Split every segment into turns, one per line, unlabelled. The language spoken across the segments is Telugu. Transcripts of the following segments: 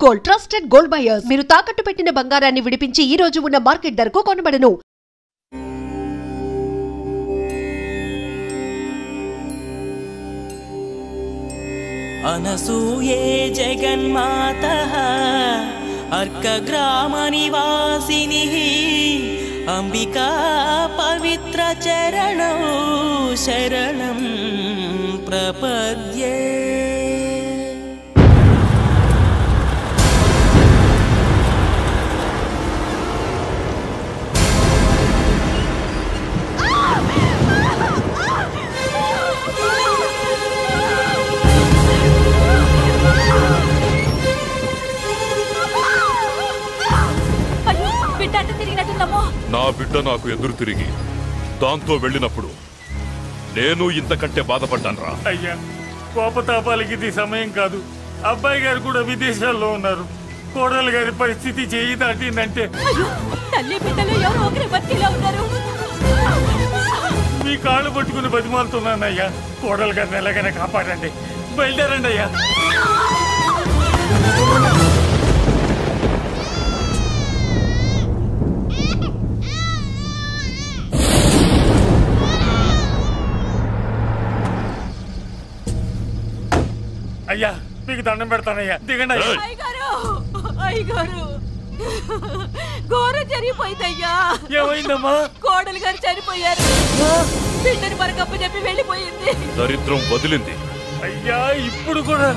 Gold trusted gold buyers. మీరు తాకట్టు పెట్టిన బంగారాన్ని విడిపించి ఈ రోజు ఉన్న మార్కెట్ ధరకు కొనబడను.
అనసూయే జగన్మాతః అర్కగ్రామ నివాసిని అంబికా పవిత్ర చరణౌ శరణం ప్రపద్యే.
నా బిడ్డ నాకు ఎదురు తిరిగి దాంతో వెళ్ళినప్పుడు నేను ఇంతకంటే బాధపడ్డానురా.
అయ్యా, కోపతాపాలకి ఇది సమయం కాదు. అబ్బాయి గారు కూడా విదేశాల్లో ఉన్నారు. కోడలు గారి పరిస్థితి చేయి దాటిందంటే మీ కాళ్ళు పట్టుకుని బతిమాలుతున్నాను అయ్యా. కోడలు గారిని ఎలాగైనా కాపాడండి. బయలుదేరండి అయ్యా. అయ్యా, మీకు దండం పెడతానయ్యా, దిగండి అయ్యా.
అయ్యగారు, ఘోరం జరిగిపోయిందయ్యా.
ఏమైందమ్మా?
కోడలు గారు చనిపోయారు. బిడ్డని మనకప్ప చెప్పి వెళ్ళిపోయింది.
దరిద్రం వదిలింది.
అయ్యా, ఇప్పుడు కూడా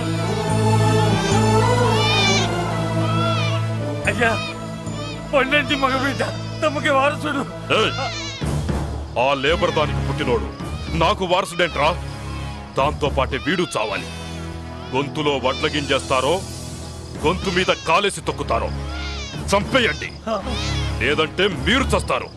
అయ్యా, పండంటి మగబిడ్డ తమకి వారసుడు.
ఆ లేబర్ దానికి పుట్టినోడు నాకు వారసుడేంట్రా? దాంతో పాటే వీడు చావాలి. గొంతులో వడ్ల గింజేస్తారో గొంతు మీద కాలేసి తొక్కుతారో చంపేయండి, లేదంటే మీరు చస్తారు.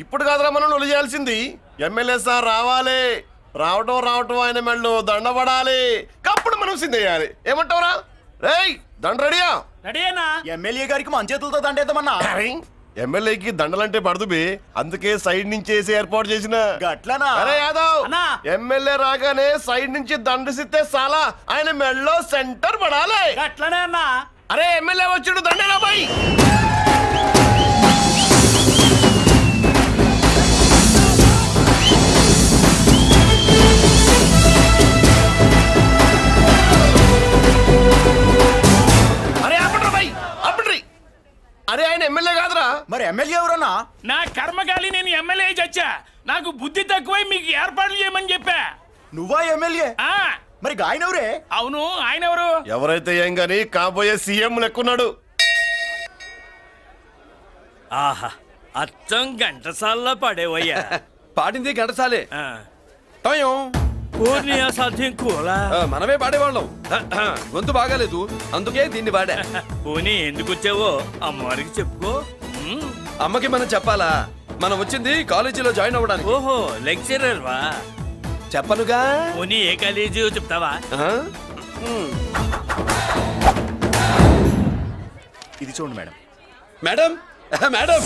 ఇప్పుడు కాదురా మనం నొలి చేయాల్సింది. ఎమ్మెల్యే సార్ రావాలి, రావటం ఆయన మెళ్ళు దండపడాలి, కప్పుడు మనం సిందేయాలి. ఏమంటావురా? రేయ్, దండ రెడీయా?
రెడీనా? ఎమ్మెల్యే గారికి మన చేతులతో దండేద్దామన్నా.
ఎమ్మెల్యేకి దండలంటే పడదు బే, అందుకే సైడ్ నుంచి వేసి ఏర్పాటు చేసిన.
గట్లనా?
అరే యాదవ్, ఎమ్మెల్యే రాగానే సైడ్ నుంచి దండసిస్తే చాలా ఆయన మెళ్ళో సెంటర్ పడాలి.
గట్లనే అన్నా.
అరే ఎమ్మెల్యే వచ్చాడు, దండేరా బాయ్. అరే ఆయన ఎమ్మెల్యే కాదురా.
మరి ఎమ్మెల్యే ఎవరన్నా?
నా కర్మకాలి, నేను ఎమ్మెల్యే చచ్చా. నాకు బుద్ధి తక్కువై మీకు ఏర్పాట్లు చేయమని చెప్పా.
నువ్వా ఎమ్మెల్యే? మరి ఆయన ఎవరే?
అవును, ఆయన ఎవరు?
ఎవరైతే ఏం గాని కాబోయే సీఎం లెక్కున్నాడు.
ఆహా అచ్చం ఘంటసాల్లో పడేవయ్యా.
పాడింది ఘంటసాలే.
సాధ్యం కూలా
మనమే పాడేవాళ్ళం. గొంతు బాగాలేదు అందుకే దీన్ని పాడా.
పోనీ ఎందుకు వచ్చావో అమ్మవారికి చెప్పుకో.
అమ్మకి మనం చెప్పాలా? మనం వచ్చింది కాలేజీలో జాయిన్ అవ్వడానికి.
ఓహో లెక్చరర్ వా?
చెప్పనుగా.
పోనీ ఏ కాలేజీ చెప్తావా?
ఇది చూడండి మేడం.
మేడం మేడం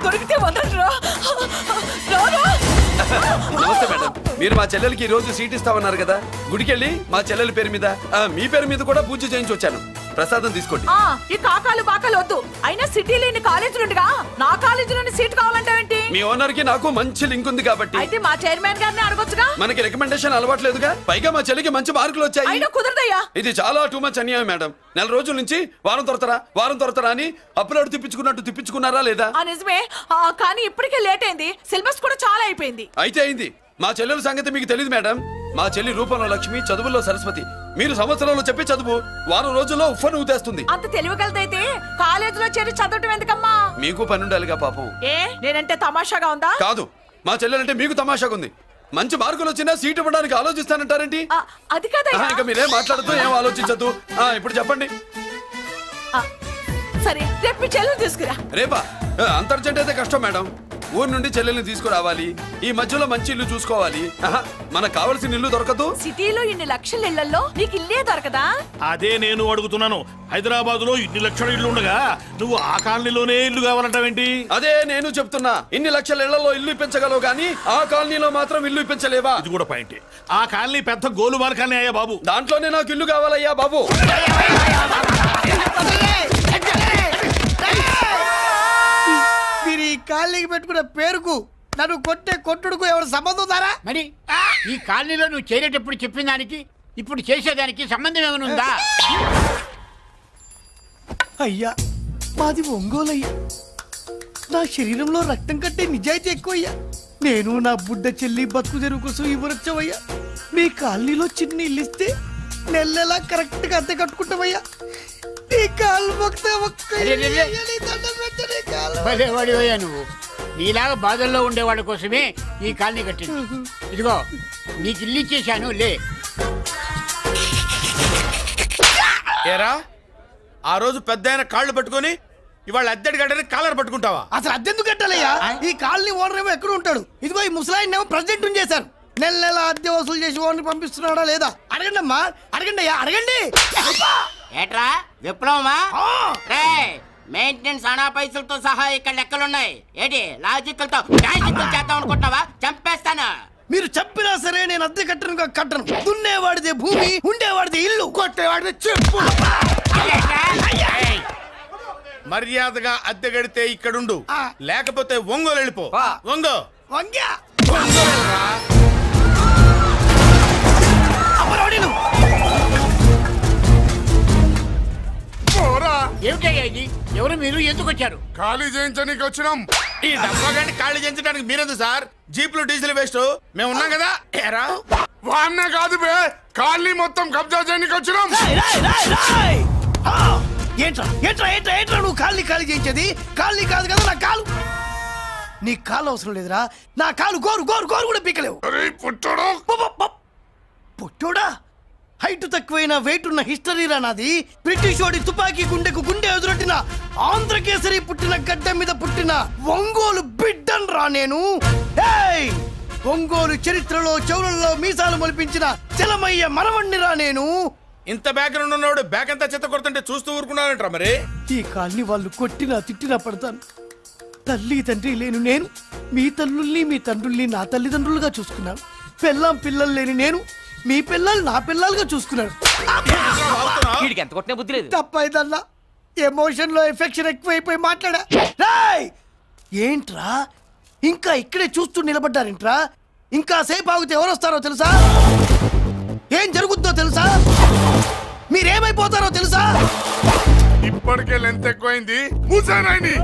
దొరికితే వదలరా.
నమస్తే మేడం. మీరు మా చెల్లెలకి ఈ రోజు సీట్ ఇస్తామన్నారు కదా, గుడికెళ్ళి మా చెల్లెల పేరు మీద మీ పేరు మీద కూడా పూజ చేయించి వచ్చాను. ప్రసాదం తీసుకోండి.
ఈ కాకాలు బాకాలు వద్దు. అయినా సిటీలో ఇన్ని కాలేజీలు ఉండగా నా కాలేజీలోని సీట్ కావాలంటావేంటి?
మీ ఓనర్ కి నాకు మంచి లింక్ ఉంది కాబట్టి.
అయితే మా చైర్మన్ గారిని అడగొచ్చుగా.
మనకి రికమెండేషన్ అలవాట్లేదుగా. పైగా మా చెల్లికి మంచి మార్కులు వచ్చాయి.
అయినా కుదరదయ్యా.
ఇది చాలా టూ మచ్ అన్యాయం మేడం. నెల రోజుల నుంచి వారం తొరతరా అని అప్లోడ్ తిప్పించుకున్నట్టు తిప్పించుకున్నారా లేదా?
నిజమే. కానీ ఇప్పటికే లేట్ అయింది. సిలబస్ కూడా చాలా అయిపోయింది.
అయితే అయింది. మా చెల్లెల సంగతి మీకు తెలియదు మేడం. మా చెల్లి రూపంలో లక్ష్మి, చదువుల్లో సరస్వతి. మీరు సంవత్సరంలో చెప్పే చదువు వారం రోజుల్లో ఉఫ్ఫను ఊదేస్తుంది.
అంత తెలివిగలదైతే కాలేజీలో చేరి చదవటం ఎందుకమ్మా?
మీకు పని ఉండాలిగా పాపం.
నేనంటే తమాషాగా ఉందా?
కాదు, మా చెల్లెలంటే మీకు తమాషాగా ఉంది. మంచి మార్కులు వచ్చినా సీట్ ఇవ్వడానికి ఆలోచిస్తానంటారేంటి?
అది కదా.
ఇంకా మీరేం మాట్లాడుతూ ఏం ఆలోచించద్దు. ఇప్పుడు చెప్పండి.
సరే రేపు మీ చెల్లెలు తీసుకురా.
రేపా? అంత అర్జెంట్ అయితే కష్టం మేడం. ఊరు నుండి చెల్లెల్ని తీసుకురావాలి. ఈ మధ్యలో మంచి ఇల్లు చూసుకోవాలి. మనకు కావలసిన ఇల్లు దొరకదు.
సిటీలో ఇన్ని లక్షల ఇళ్లలో నీకు ఇల్లే దొరకదా?
అదే నేను అడుగుతున్నాను. హైదరాబాద్ లో ఇన్ని లక్షల ఇల్లు ఉండగా నువ్వు ఆ కాలనీలోనే ఇల్లు కావాలంటావేంటి?
అదే నేను చెప్తున్నా. ఇన్ని లక్షల ఇళ్లలో ఇల్లు ఇప్పించగలవు గానీ ఆ కాలనీలో మాత్రం ఇల్లు ఇప్పించలేవా?
ఇది కూడా పాయింట్. ఆ కాలనీ పెద్ద గోలుమార్ కాలనీ అయ్యా బాబు.
దాంట్లోనే నాకు ఇల్లు కావాలయ్యా బాబు.
మీరు ఈ కాలనీకి పెట్టుకున్న పేరుకు నన్ను కొట్టే కొట్టుడుకు ఎవరు సంబంధం ఉందారా?
మరి ఈ కాలనీలో నువ్వు చేరేటప్పుడు చెప్పిన దానికి ఇప్పుడు చేసేదానికి సంబంధం ఏమైనా ఉందా?
అయ్యా మాది ఒంగోలయ్యా. నా శరీరంలో రక్తం కట్టే నిజాయితీ ఎక్కువయ్యా. నేను నా బుడ్డ చెల్లి బతుకు తెరువు కోసం ఇవ్వరొచ్చావయ్యా. మీ కాలనీలో చిన్న ఇల్లు ఇస్తే నెలలా కరెక్ట్ గా అద్దె కట్టుకుంటామయ్యా.
భలేవాడివయ్యా నువ్వు. నీలాగా బాధల్లో ఉండేవాడి కోసమే ఈ కాలనీ కట్టింది. ఇదిగో నీకు ఇల్లు ఇచ్చేశాను లే.
ఏరా ఆ రోజు పెద్ద ఆయన కాళ్ళు పట్టుకొని ఇవాళ అద్దెడి గడ్డని కాలర్ పట్టుకుంటావా?
అసలు అద్దెందుకు కట్టాలయ్యా? ఈ కాలనీ ఓనర్ ఏమో ఎక్కడ ఉంటాడు? ఇదిగో ఈ ముసలాయిన్ ఏమో ప్రెసిడెంట్ చేశారు. నెల అద్దె వసూలు చేసి ఓనర్ పంపిస్తున్నాడా లేదా అడగండి అమ్మా. అడగండి అయ్యా అడగండి.
ఏట్రా విప్లవమా? మెయింటెనెన్స్ అనా పైసలతో సహా ఇక్కడ లెక్కలున్నాయి. ఏంటి లాజికల్ తో చేద్దాం అనుకుంటున్నావా? చంపేస్తాను.
మీరు చెప్పినా సరే నేను అద్దె కట్టను. దున్నేవాడిదే భూమి, ఉండేవాడిదే ఇల్లు, కొట్టేవాడిదే చెప్పు.
మర్యాదగా అద్దె గడితే ఇక్కడుండు, లేకపోతే ఒంగోలు వెళ్ళిపో. ఒంగో
వంగ్యా
ఏమిటయ్యా ఇది? ఎవరు మీరు? ఎందుకు వచ్చారు?
ఖాళీ చేయించడానికి వచ్చినాం. ఈ డబ్బా గంట ఖాళీ చేయించడానికి మీరెందు సార్? జీపులు డీజిల్ వేస్ట్, మేము ఉన్నాం కదా. వాన్నే కాదు బే, ఖాళీ మొత్తం కబ్జా చేయడానికి వచ్చినాం.
ఏంట్రా నువ్వు ఖాళీ చేయించేది? ఖాళీ కాదు కదా నా కాలు. నీ కాలు అవసరం లేదురా. నా కాలు గోరు కూడా పీకలేవు. పుట్టోడా హైట్ తక్కువైన వెయిట్ ఉన్న హిస్టరీరా నాది. బ్రిటిష్ వాడి తుపాకీ గుండెకు గుండె ఎదురొట్టిన ఆంధ్రకేసరి పుట్టిన గడ్డ మీద పుట్టిన ఒంగోలు బిడ్డన్ రా నేను. ఒంగోలు చరిత్రలో చౌరల్లో మీసాలు మొలిపించిన చలమయ్య మనవణ్ణిరా నేను.
ఇంత బ్యాక్గ్రౌండ్ ఉన్నవాడు బ్యాక్ అంతా చెత్త కొడుతుంటే చూస్తూ ఊరుకున్నారంట. మరి
ఈ కాల్ని వాళ్ళు కొట్టినా తిట్టినా పడతాను. తల్లి తండ్రి లేను నేను మీ తల్లుల్ని మీ తండ్రుల్ని నా తల్లిదండ్రులుగా చూసుకున్నాను. పెళ్ళాం పిల్లలు లేని నేను మీ పిల్లలు నా పిల్లలుగా చూసుకున్నాడు. తప్పైదల్లా ఎమోషన్ లో ఎఫెక్షన్ ఎక్కువైపోయి మాట్లాడా. ఏంట్రా ఇంకా ఇక్కడే చూస్తూ నిలబడ్డారేంట్రా? ఇంకా సేపు ఆగితే ఎవరు వస్తారో తెలుసా? ఏం జరుగుతుందో తెలుసా? మీరేమైపోతారో తెలుసా?
ఇప్పటికే లెంత్ ఎక్కువైంది. మూసానాయని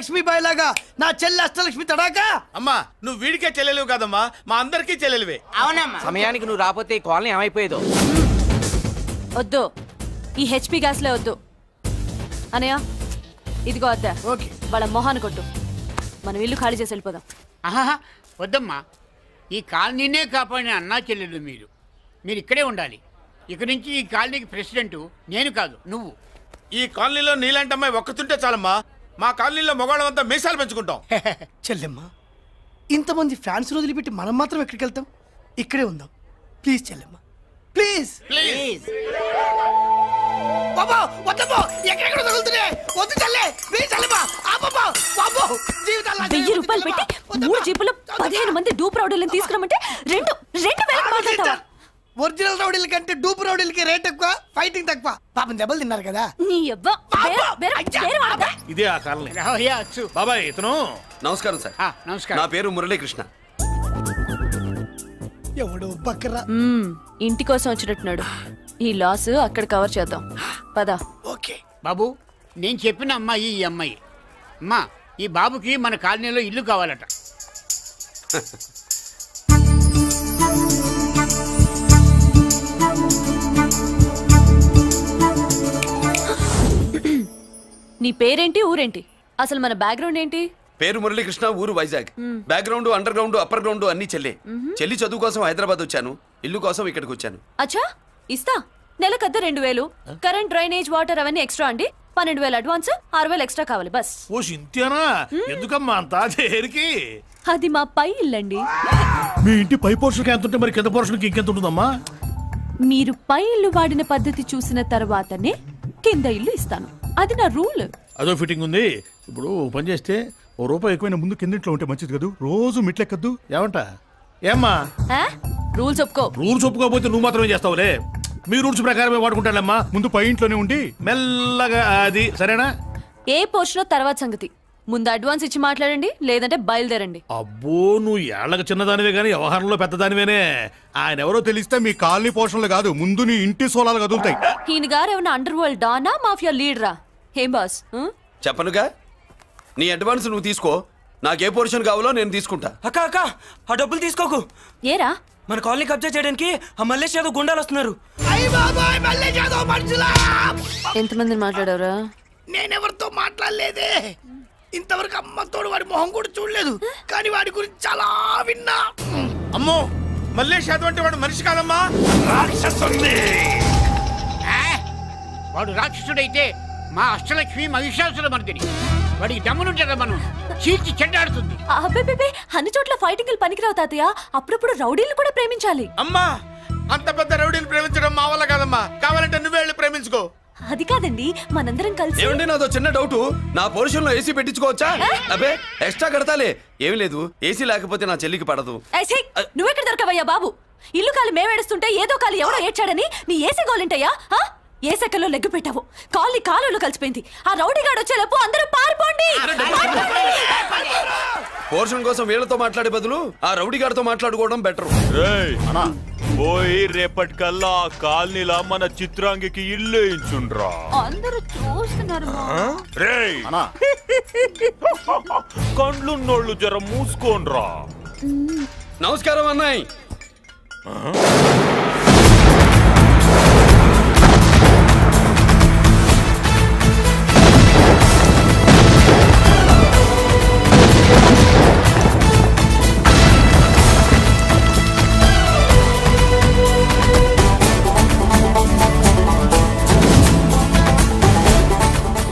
లక్ష్మీబాయి లాగా నా చెల్లి అష్టలక్ష్మి తడాకా.
అమ్మా నువ్వు వీడికే చెల్లెలివి కాదమ్మా, మా అందరికీ చెల్లెలివే.
అవునమ్మా.
సమయానికి నువ్వు రాకపోతే ఈ కాలనీ ఏమైపోయేదో.
వద్దు, ఈ హెచ్పి గ్యాస్లే వద్దు. అనయ్య ఇదిగో అద్దా.
ఓకే.
వాళ్ళ మొహాన్ని కొట్టు, మనం ఇల్లు ఖాళీ చేసి వెళ్ళిపోదాం.
ఆహా వద్దమ్మా, ఈ కాలనీనే కాపాడిన అన్నా చెల్లెలు మీరు ఇక్కడే ఉండాలి. ఇక నుంచి ఈ కాలనీకి ప్రెసిడెంట్ నేను కాదు, నువ్వు.
ఈ కాలనీలో నీలాంటి అమ్మాయి ఒక్కతుంటే చాలమ్మా, మా కాలనీలో మగవాళ్ళంతా మీసాలు పెంచుకుంటాం.
చెల్లెమ్మ, ఇంతమంది ఫ్యాన్స్ వదిలిపెట్టి మనం మాత్రం ఎక్కడికి వెళ్తాం? ఇక్కడే ఉందాం ప్లీజ్ చెల్లెమ్మ, ప్లీజ్
ప్లీజ్.
బాబా వద్దమ్మా, ఎక్కడెక్కడ తగులుతున్నాయి, వద్దు చెల్లె, ప్లీజ్ చెల్లెమ్మ. అబ్బబ్బా బాబో, జీవితాల్లో
1000 రూపాయలు పెట్టి 3 జీపులు 15 మంది డూప్ రౌడీలను తీసుకురమంటే 2000 మాట్లాడతావా?
ఒరిజినల్ రౌడీల కంటే డూప్ రౌడీలకి రేట్ ఎక్కువ, ఫైటింగ్ తక్కువ. పాపం దెబ్బలు తిన్నారు కదా.
నీ అవ్వ
ఇదే ఆ కాలనీ. బాబాయ్ ఇతను.
నమస్కారం సార్.
నమస్కారం.
నా పేరు మురళీకృష్ణ.
ఎవడో బక్కరా.
ఇంటి కోసం వచ్చినట్టున్నాడు. ఈ లాస్ అక్కడ కవర్ చేద్దాం, పద.
ఓకే
బాబు, నేను చెప్పిన అమ్మాయి ఈ అమ్మాయి. అమ్మా, ఈ బాబుకి మన కాలనీలో ఇల్లు కావాలట.
నీ పేరేంటి, ఊరేంటి, అసలు మన బ్యాక్గ్రౌండ్ ఏంటి?
పేరు మురళీకృష్ణ, ఊరు Vizag. Background under ground upper ground అన్ని చెల్లి. చెల్లి చదువు కోసం హైదరాబాద్ వచ్చాను, ఇల్లు కోసం ఇక్కడికి వచ్చాను.
అచ్చా, ఇస్తా. నెలకద్ద 2000, కరెంట్, డ్రైనేజ్, వాటర్ అవన్నీ ఎక్స్ట్రా అండి. 12,000 అడ్వాన్స్, 6,000 ఎక్స్ట్రా కావాలి బస్.
ఓ సింత్యానా, ఎందుకమ్మా అంత దేనికి?
అది మా పై ఇల్లండి.
మీ ఇంటి పై పోర్షన్కి ఎంత ఉంటే మరి కింద పోర్షన్కి ఇంకెంత ఉంటుందమ్మా?
మీరు పై ఇల్లు వాడిన పద్ధతి చూసిన తర్వాతనే కింద ఇల్లు ఇస్తాను, అది నా రూల్.
అదో ఫిట్టింగ్ ఉంది. ఇప్పుడు పని చేస్తే ₹1 ఎక్కువైనా ముందు కిందింట్లో ఉంటే మంచిది కదా, రోజు మిట్లెక్కద్దు. ఏమంట? ఏమ్మా
రూల్స్ ఒప్పుకో.
రూల్స్ ఒప్పుకోకపోతే నువ్వు మాత్రమే చేస్తావులే. మీ రూల్స్ ప్రకారమే వాడుకుంటానమ్మా. ముందు పై ఇంట్లోనే ఉండి మెల్లగా, అది సరేనా?
ఏ పోర్షన్ తర్వాత సంగతి. ముందు అడ్వాన్స్ ఇచ్చి మాట్లాడండి, లేదంటే బయలుదేరండి.
అబ్బో, నువ్వు ఏళ్ళకి చిన్నదానివే కానీ వ్యవహారంలో పెద్దదానివేనే. ఆయన ఎవరో తెలిస్తే మీ కాలనీ పోషణలు కాదు, ముందు నీ ఇంటి సోలాలు కదులుతాయి.
ఈయన గారు ఏమన్నా అండర్ వరల్డ్ డానా, మాఫియా లీడరా? ఏం బాస్?
చెప్పనుగా, నీ అడ్వాన్స్ నువ్వు తీసుకో, నాకు ఏ పోర్షన్ కావాలో నేను తీసుకుంటా.
అక్క అక్క, ఆ డబ్బులు తీసుకోకు.
ఏరా?
మన కాలనీ కబ్జా చేయడానికి ఆ మల్లేష్ యాదవ్ గుండాలు వస్తున్నారు.
ఎంతమంది మాట్లాడారా?
నేనెవరితో మాట్లాడలేదే. ఇంతవరకు అమ్మతోడు వాడి మొహం కూడా చూడలేదు, కానీ వాడి గురించి చాలా విన్నా.
అమ్మో, మల్లేష్ యాదవ్ అంటే వాడు మనిషి కాదమ్మా, రాక్షసుని.
వాడు రాక్షసుడైతే మా అష్టలక్ష్మి మహిషాసుల మర్దిని. వాడికి దమ్మునుంటారా మనం చీల్చి చెడ్డాడుతుంది.
అబ్బే, అన్ని చోట్ల ఫైటింగ్ పనికిరావు తాతయ్య, అప్పుడప్పుడు రౌడీలు కూడా ప్రేమించాలి.
అమ్మా, అంత పెద్ద రౌడీని ప్రేమించడం మా వల్ల కాదమ్మా. కావాలంటే నువ్వే వెళ్ళి ప్రేమించుకో.
అది కాదండి, మనందరం కలిసి.
ఏమండి, నాదో చిన్న డౌట్. నా పోర్షన్ లో ఏసీ పెట్టించుకోవచ్చా? అబ్బే, ఎక్స్ట్రా కడతాలే. ఏమి లేదు, ఏసీ లేకపోతే నా చెల్లికి పడదు.
నువ్వెక్కడ దొరకవయ్యా బాబు? ఇల్లు కాలి మేమేడుస్తుంటే ఏదో కాలి ఎవడో ఏడ్చాడని నీ ఏసీ గోలింటయ్యా? ఏ సెకల్లో లెగ్గు పెట్టావు, కాలి కాలులో కలిసిపోయింది. ఆ రౌడీగాడు వచ్చేలోపు అందరూ పారిపోండి.
పోర్షన్ కోసం వీళ్ళతో మాట్లాడే బదులు ఆ రౌడీ గారితో మాట్లాడుకోవడం బెటర్.
పోయి రేపటికల్లా ఆ కాలనీలా మన చిత్రాంగికి ఇల్లు ఇచ్చుండ్రా.
అందరూ చూస్తున్నారు.
కండ్లున్నోళ్ళు జర మూసుకోండ్రా.
నమస్కారం అన్నాయ్.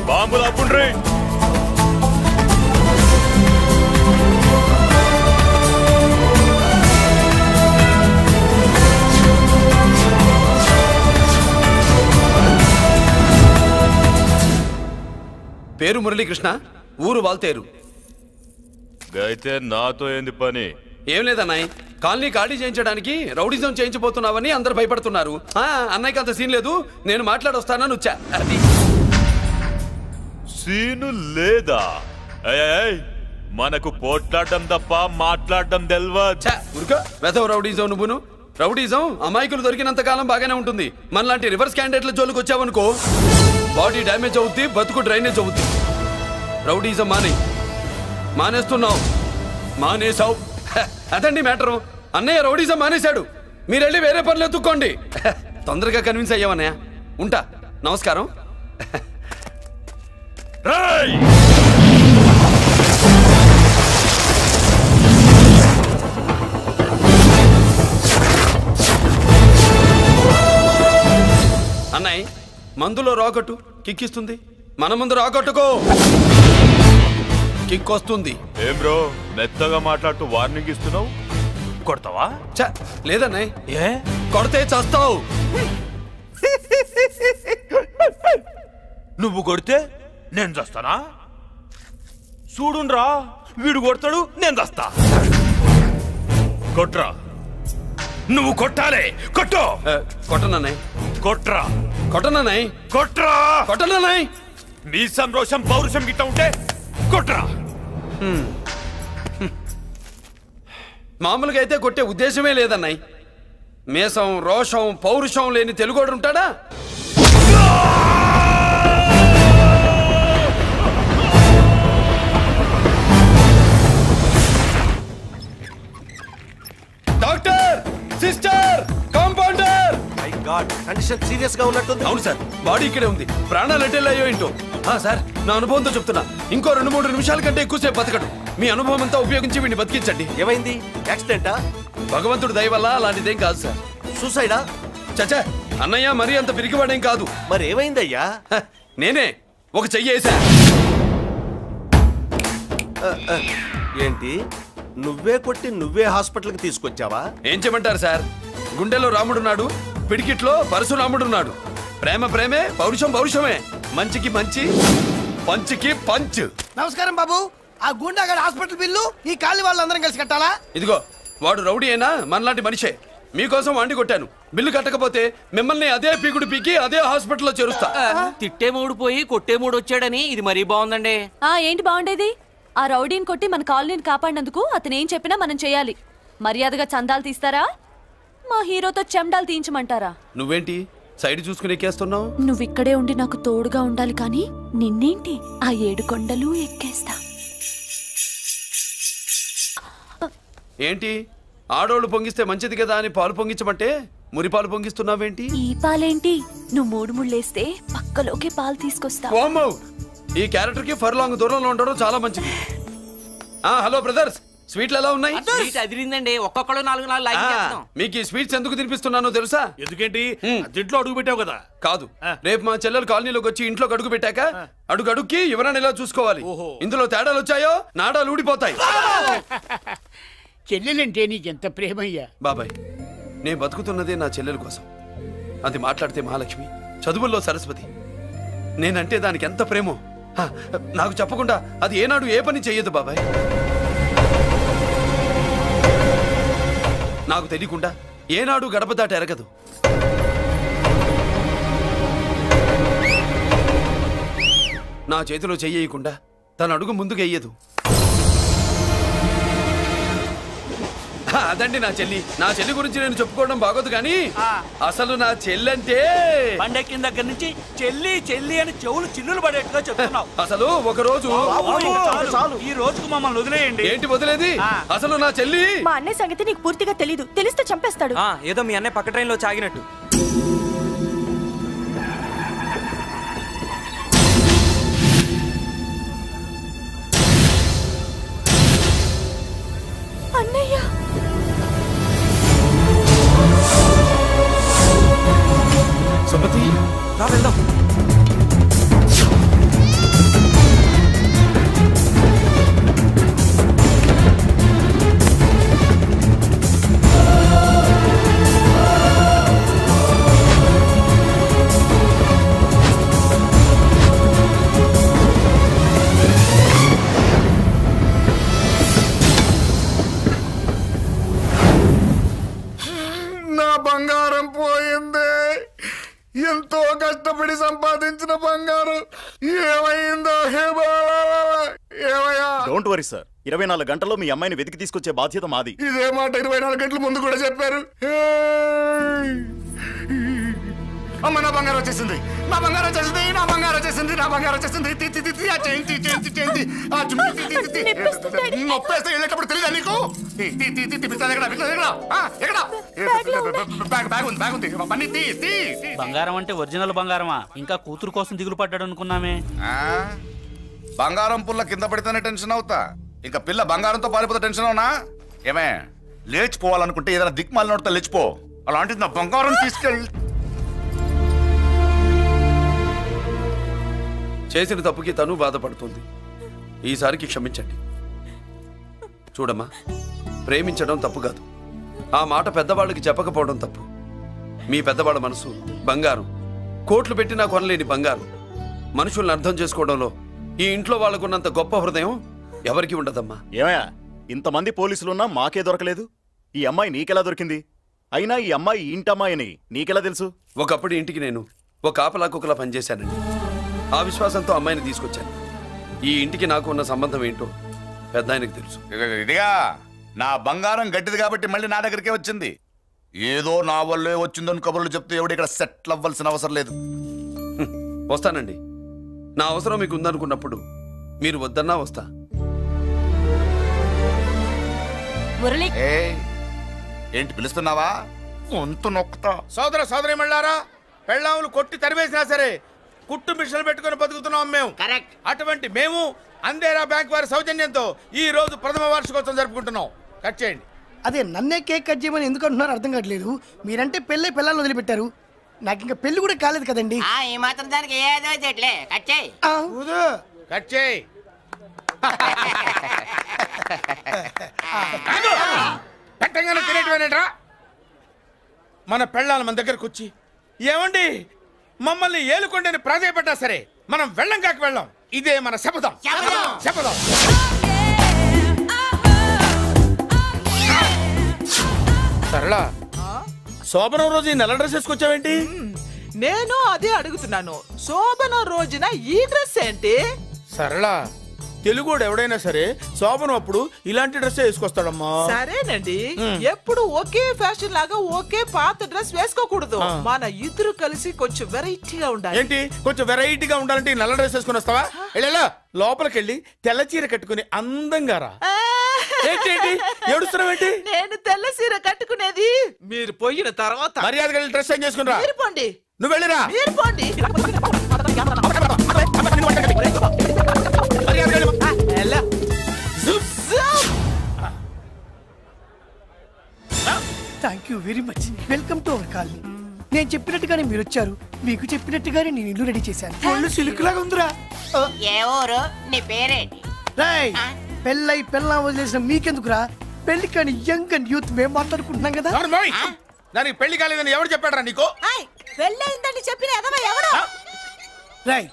బాంబులు అప్పుండ్రీ.
పేరు మురళీకృష్ణ, ఊరు వాల్తేరు.
అయితే నాతో ఏంది పని?
ఏం లేదన్నాయ్, కాలనీ ఖాళీ చేయించడానికి రౌడిజం చేయించబోతున్నావని అందరు భయపడుతున్నారు. అన్నయ్యకి అంత సీన్ లేదు, నేను మాట్లాడొస్తానని వచ్చా. అది
సీను లేదా? మనకు పోట్లాడడం తప్ప మాట్లాడడం తెల్వా.
వెధవ రౌడీజం నువ్వును. రౌడీజం అమాయకులు దొరికినంత కాలం బాగానే ఉంటుంది. మనలాంటి రివర్స్ క్యాండిడేట్ల జోలికి వచ్చావనుకో, బాడీ డ్యామేజ్ అవుద్ది, బతుకు డ్రైనేజ్ అవుద్ది. రౌడీజం మాని మానేస్తున్నావు. మానేసావు. అదండి మ్యాటరు. అన్నయ్య రౌడీజం మానేశాడు. మీరెళ్ళి వేరే పనులు ఎత్తుక్కోండి. తొందరగా కన్విన్స్ అయ్యామన్నయ్య. ఉంటా. నమస్కారం. అన్నయ్య మందులో రాకట్టు కిక్కిస్తుంది. మన ముందు రాకట్టుకో కిక్ వస్తుంది.
ఏం బ్రో మెత్తగా మాట్లాడుతూ వార్నింగ్ ఇస్తున్నావు? కొడతావా?
లేదన్నయ్య. ఏ కొడితే చస్తావు.
నువ్వు కొడితే నేను చస్తానా? చూడుండ్రా, వీడు కొడతాడు, నేను చస్తా. కొట్రా. నువ్వు కొట్టాలి. కొట్టు.
కొట్టనన్నయ్య.
కొట్రా.
కొట్టనన్నయ్య.
కొట్రా.
కొట్టనన్నయ్య.
నీ సంరోషం పౌరుషం గిట్ట ఉంటే కొట్రా.
మామూలుగా అయితే కొట్టే ఉద్దేశమే లేదన్నయ్య. మేషం రోషం పౌరుషం లేని తెలుగోడు ఉంటాడా? Doctor, sister, compounder.
My God, condition serious గా ఉన్నట్టుంది.
అవును సార్, బాడీ ఇక్కడే ఉంది. ప్రాణాలు ఎట్టెళ్ళాయో ఏంటో. సార్, నా అనుభవంతో చెప్తున్నా, ఇంకో 2-3 నిమిషాల కంటే ఎక్కువసేపు బతకడు. మీ అనుభవం అంతా ఉపయోగించి వీడిని బతికించండి.
ఏమైంది? యాక్సిడెంటా?
భగవంతుడు దయ వల్ల అలాంటిదేం కాదు సార్.
సూసైడా?
చచ్చా, అన్నయ్య మరీ అంత పిరికివాడేం కాదు.
మరి ఏమైందయ్యా?
నేనే ఒక చెయ్యి వేసా.
ఏంటి, నువ్వే కొట్టి నువ్వే హాస్పిటల్కి తీసుకొచ్చావా?
ఏం చేయమంటారు సార్, గుండెలో రాముడున్నాడు, పిడికిట్లో పరశురాముడున్నాడు. ప్రేమ ప్రేమే, పౌరుషం పౌరుషమే. మంచికి మంచి, పంచికి పంచ్.
నమస్కారం బాబు. ఆ గుండాగడ్ హాస్పిటల్ బిల్లు ఈ కాలి వాళ్ళందరం కలిసి కట్టాలా?
ఇదిగో, వాడు రౌడీ అయినా మనలాంటి మనిషే. మీకోసం వండి కొట్టాను. బిల్లు కట్టకపోతే మిమ్మల్ని అదే పీకుడు పీకి అదే హాస్పిటల్లో చేరుస్తా.
తిట్టే మూడు పోయి కొట్టే మూడు వచ్చాడని ఇది మరీ బాగుందండి.
ఏంటి బాగుండేది? ఆ రౌడీని కొట్టి మన కాలనీని కాపాడినందుకు అతను ఏం చెప్పినా మనం చేయాలి. మర్యాదగా చందాలు తీస్తారా, మా హీరోతో చెండాలు తీయించమంటారా?
నువ్వేంటి సైడ్ చూసుకుని ఎక్కేస్తున్నావు?
నువ్విక్కడే ఉండి నాకు తోడుగా ఉండాలి, కానీ నిన్నేంటి ఆ 7 కొండలు ఎక్కేస్తా.
ఏంటి, ఆడోళ్ళు పొంగిస్తే మంచిది కదా అని పాలు పొంగించమంటే మురి పాలు పొంగిస్తున్నావేంటి?
ఈ పాలేంటి, నువ్వు 3 ముళ్ళేస్తే పక్కలోకే పాలు తీసుకొస్తా.
ఈ క్యారెక్టర్ కి ఫర్లాంగ్ దూరంలో ఉండడం చాలా మంచిది. హలో బ్రదర్స్, స్వీట్లు ఎలా ఉన్నాయి?
అదిరిందండి, ఒక్కొక్కడు 4 లైక్ చేస్తాం.
మీకు ఈ స్వీట్స్ ఎందుకు తినిపిస్తున్నానో తెలుసా?
ఎందుకేంటి, ఇంట్లో అడుగు పెట్టావు కదా.
కాదు, రేపు మా చెల్లెలు కాలనీలోకి వచ్చి ఇంట్లోకి అడుగు పెట్టాక అడుగుకి ఎవరైనా ఇలా చూసుకోవాలి. ఇందులో తేడాలు వచ్చాయో నాడాలు ఊడిపోతాయి.
చెల్లెలంటే నీకెంత ప్రేమయ్యా?
బాబాయ్, నేను బతుకుతున్నదే నా చెల్లెల కోసం. అది మాట్లాడితే మహాలక్ష్మి, చదువుల్లో సరస్వతి. నేనంటే దానికి ఎంత ప్రేమో నాకు చెప్పకుండా అది ఏనాడు ఏ పని చెయ్యదు బాబాయ్. నాకు తెలియకుండా ఏనాడు గడప దాట ఎరగదు. నా చేతిలో చెయ్యకుండా తన అడుగు ముందుకు వెయ్యదు. అదండి నా చెల్లి. నా చెల్లి గురించి నేను చెప్పుకోవడం బాగోదు, కానీ అసలు నా చెల్లంటే
పండెక్కిన దగ్గర నుంచి చెల్లి చెల్లి అని చెవులు చిల్లులు పడేట్టుగా చెప్తున్నావు.
అసలు ఒక రోజు
ఈ రోజుకు మమ్మల్ని వదిలేయండి.
ఏంటి వదిలేది? అసలు నా చెల్లి.
మా అన్నయ్య సంగతి నీకు పూర్తిగా తెలీదు. తెలిస్తే చంపేస్తాడు.
ఏదో మీ అన్నయ్య పక్క ట్రైన్ లో చాగినట్టు.
అన్నయ్య,
సుమతి, రా వెళ్దాం.
నా బంగారం పోయింది. ఎంతో కష్టపడి సంపాదించిన బంగారం ఏమైందో?
డోంట్ వరీ సార్, 24 గంటల్లో మీ అమ్మాయిని వెతికి తీసుకొచ్చే బాధ్యత మాది.
ఇదే మాట 24 గంటల ముందు కూడా చెప్పారు. అమ్మ, నా బంగారం వచ్చేసింది. నా బంగారం వచ్చేసింది, నా బంగారం వచ్చేసింది, నా బంగారం వచ్చేసింది. ఆ చేయింది ఆ నొప్పేస్తే వెళ్ళేటప్పుడు తెలియదా నీకు? బ్యాగ్ ఉంది పని తీ.
బంగారం అంటే ఒరిజినల్ బంగారమా? ఇంకా కూతురు కోసం దిగులు పడ్డాడు అనుకున్నామే.
బంగారం పుల్ల కింద పడితేనే టెన్షన్ అవుతా, ఇంకా పిల్ల బంగారంతో పారిపోతే టెన్షన్ అవునా? ఏమే లేచిపోవాలనుకుంటే ఏదైనా దిక్మాల నోడితే లేచిపో, అలాంటిది నా బంగారం తీసుకెళ్ళి.
చేసిన తప్పుకి తను బాధపడుతుంది. ఈసారికి క్షమించండి. చూడమ్మా, ప్రేమించడం తప్పు కాదు, ఆ మాట పెద్దవాళ్ళకి చెప్పకపోవడం తప్పు. మీ పెద్దవాళ్ళ మనసు బంగారం, కోట్లు పెట్టినా కొనలేని బంగారం. మనుషుల్ని అర్థం చేసుకోవడంలో ఈ ఇంట్లో వాళ్ళకున్నంత గొప్ప హృదయం ఎవరికి ఉండదమ్మా.
ఏమయ్యా, ఇంతమంది పోలీసులున్నా మాకే దొరకలేదు, ఈ అమ్మాయి నీకెలా దొరికింది? అయినా ఈ అమ్మాయి ఇంటమ్మాయి అని నీకెలా తెలుసు?
ఒకప్పుడు ఇంటికి నేను ఒక ఆపలా కుక్కలా పనిచేశానండి. ఆ విశ్వాసంతో అమ్మాయిని తీసుకొచ్చాను. ఈ ఇంటికి నాకు ఉన్న సంబంధం ఏంటో పెద్ద ఆయనకు తెలుసు.
ఇదిగా నా బంగారం గట్టిది కాబట్టి మళ్ళీ నా దగ్గరికే వచ్చింది. ఏదో నా వల్లే వచ్చిందని కబుర్లు చెప్తే ఎవడు ఇక్కడ సెటిల్ అవ్వాల్సిన అవసరం లేదు.
వస్తానండి. నా అవసరం మీకు ఉందనుకున్నప్పుడు మీరు వద్దన్నా వస్తా.
ఏంటి పిలుస్తున్నావా? గొంతు నొక్కుతా. సోదర సోదరి మళ్ళారా, పెళ్ళాములు కొట్టి తరివేసినా సరే కుట్టు మిషన్లు పెట్టుకుని బతుకుతున్నాం మేము. అటువంటి మేము అందేరా బ్యాంక్ వారి సౌజన్యంతో ఈ రోజు ప్రథమ వార్షికోత్సవం జరుపుకుంటున్నాం. కట్ చేయండి.
అదే నన్నే కేక్ కట్ చేయమని ఎందుకు అంటున్నారు అర్థం కావట్లేదు. మీరంటే పెళ్ళై పిల్లల్ని వదిలిపెట్టారు, నాకు ఇంకా పెళ్లి కూడా కాలేదు కదండి.
ఈ మాత్రం దానికి ఏదో చెట్లే కట్ చేయి.
కట్ చేయి. పెట్టంగానే తినేటివేనేట్రా? మన పెళ్ళాలు మన దగ్గరకు వచ్చి ఏమండి మమ్మల్ని ఏలుకొండని ప్రాధాయపడ్డా సరే మనం వెళ్ళం కాక వెళ్ళం. ఇదే మన శపథం. శపథం. సరళా, శోభనం రోజు ఈ నెల డ్రెస్ వేసుకొచ్చావేంటి?
నేను అదే అడుగుతున్నాను, శోభనం రోజున ఈ డ్రెస్ ఏంటి?
సరళా, తెలుగుడు ఎవడైనా సరే శోభనం అప్పుడు ఇలాంటి డ్రెస్ వేసుకొస్తాడమ్మా.
సరేనండి, ఎప్పుడు ఒకే ఫ్యాషన్ లాగా ఒకే పాత డ్రెస్ వేసుకోకూడదు. మన ఇద్దరు కలిసి కొంచెం వెరైటీగా ఉండాలి.
ఏంటి కొంచెం వెరైటీగా ఉండాలంటే నల్ల డ్రెస్ వేసుకుని వస్తావా? వెళ్ళా లోపలికి వెళ్ళి తెల్ల చీర కట్టుకుని అందంగా రా. ఏంటి ఏడుస్తున్నావేంటి?
నేను తెల్ల చీర కట్టుకునేది మీరు పోయిన తర్వాత.
మర్యాదగా వెళ్ళి డ్రెస్ చేంజ్ చేసుకుని రా.
మీరు పోండి.
నువ్వు వెళ్ళిరా.
మీరు పోండి.
Thank you very much. Welcome to our colony. నేను చెప్పినట్టుగానే మీరు వచ్చారు, మీకు చెప్పినట్టుగానే నేను ఇల్లు రెడీ చేశాను. ఒళ్ళు సిల్క్ లాగా ఉందిరా.
ఏ ఊరు? నీ పేరేంటి?
రాయ్, పెళ్ళై పెళ్ళా వదిలేసిన మీకెందుకురా? పెళ్లి కాని యంగ్ అండ్ యూత్ మేము మాట్లాడుకుంటున్నాం కదా.
దానికి పెళ్లి కాలేదని ఎవరు చెప్పాడరా నీకు?
పెళ్ళయిందని చెప్పిన ఎదవ ఎవడు?
రాయ్,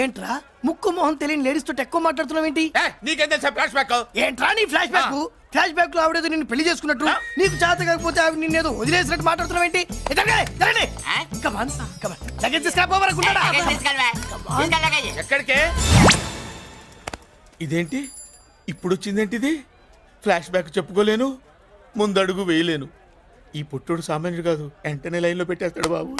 ఏంట్రా ముక్కు మొహం తెలియని లేడీస్ తోటి ఎక్కువ మాట్లాడుతున్నావు ఏంటి?
నీకేం తెలుసా ఫ్లాష్ బ్యాక్?
ఏంట్రా నీ ఫ్లాష్ బ్యాక్? ఫ్లాష్ బ్యాక్ లో ఆవిడేదో నిన్ను పెళ్లి చేసుకున్నట్టు, నీకు చేత కాకపోతే ఆవిడ నిన్నేదో వదిలేసినట్టు మాట్లాడుతున్నావు ఏంటి?
ఎక్కడికే? ఇదేంటి ఇప్పుడు వచ్చిందేంటి? ఇది ఫ్లాష్ బ్యాక్ చెప్పుకోలేను, ముందడుగు వేయలేను. ఈ పుట్టుడు సామాన్యుడు కాదు, వెంటనే లైన్ లో పెట్టేస్తాడు బాబు.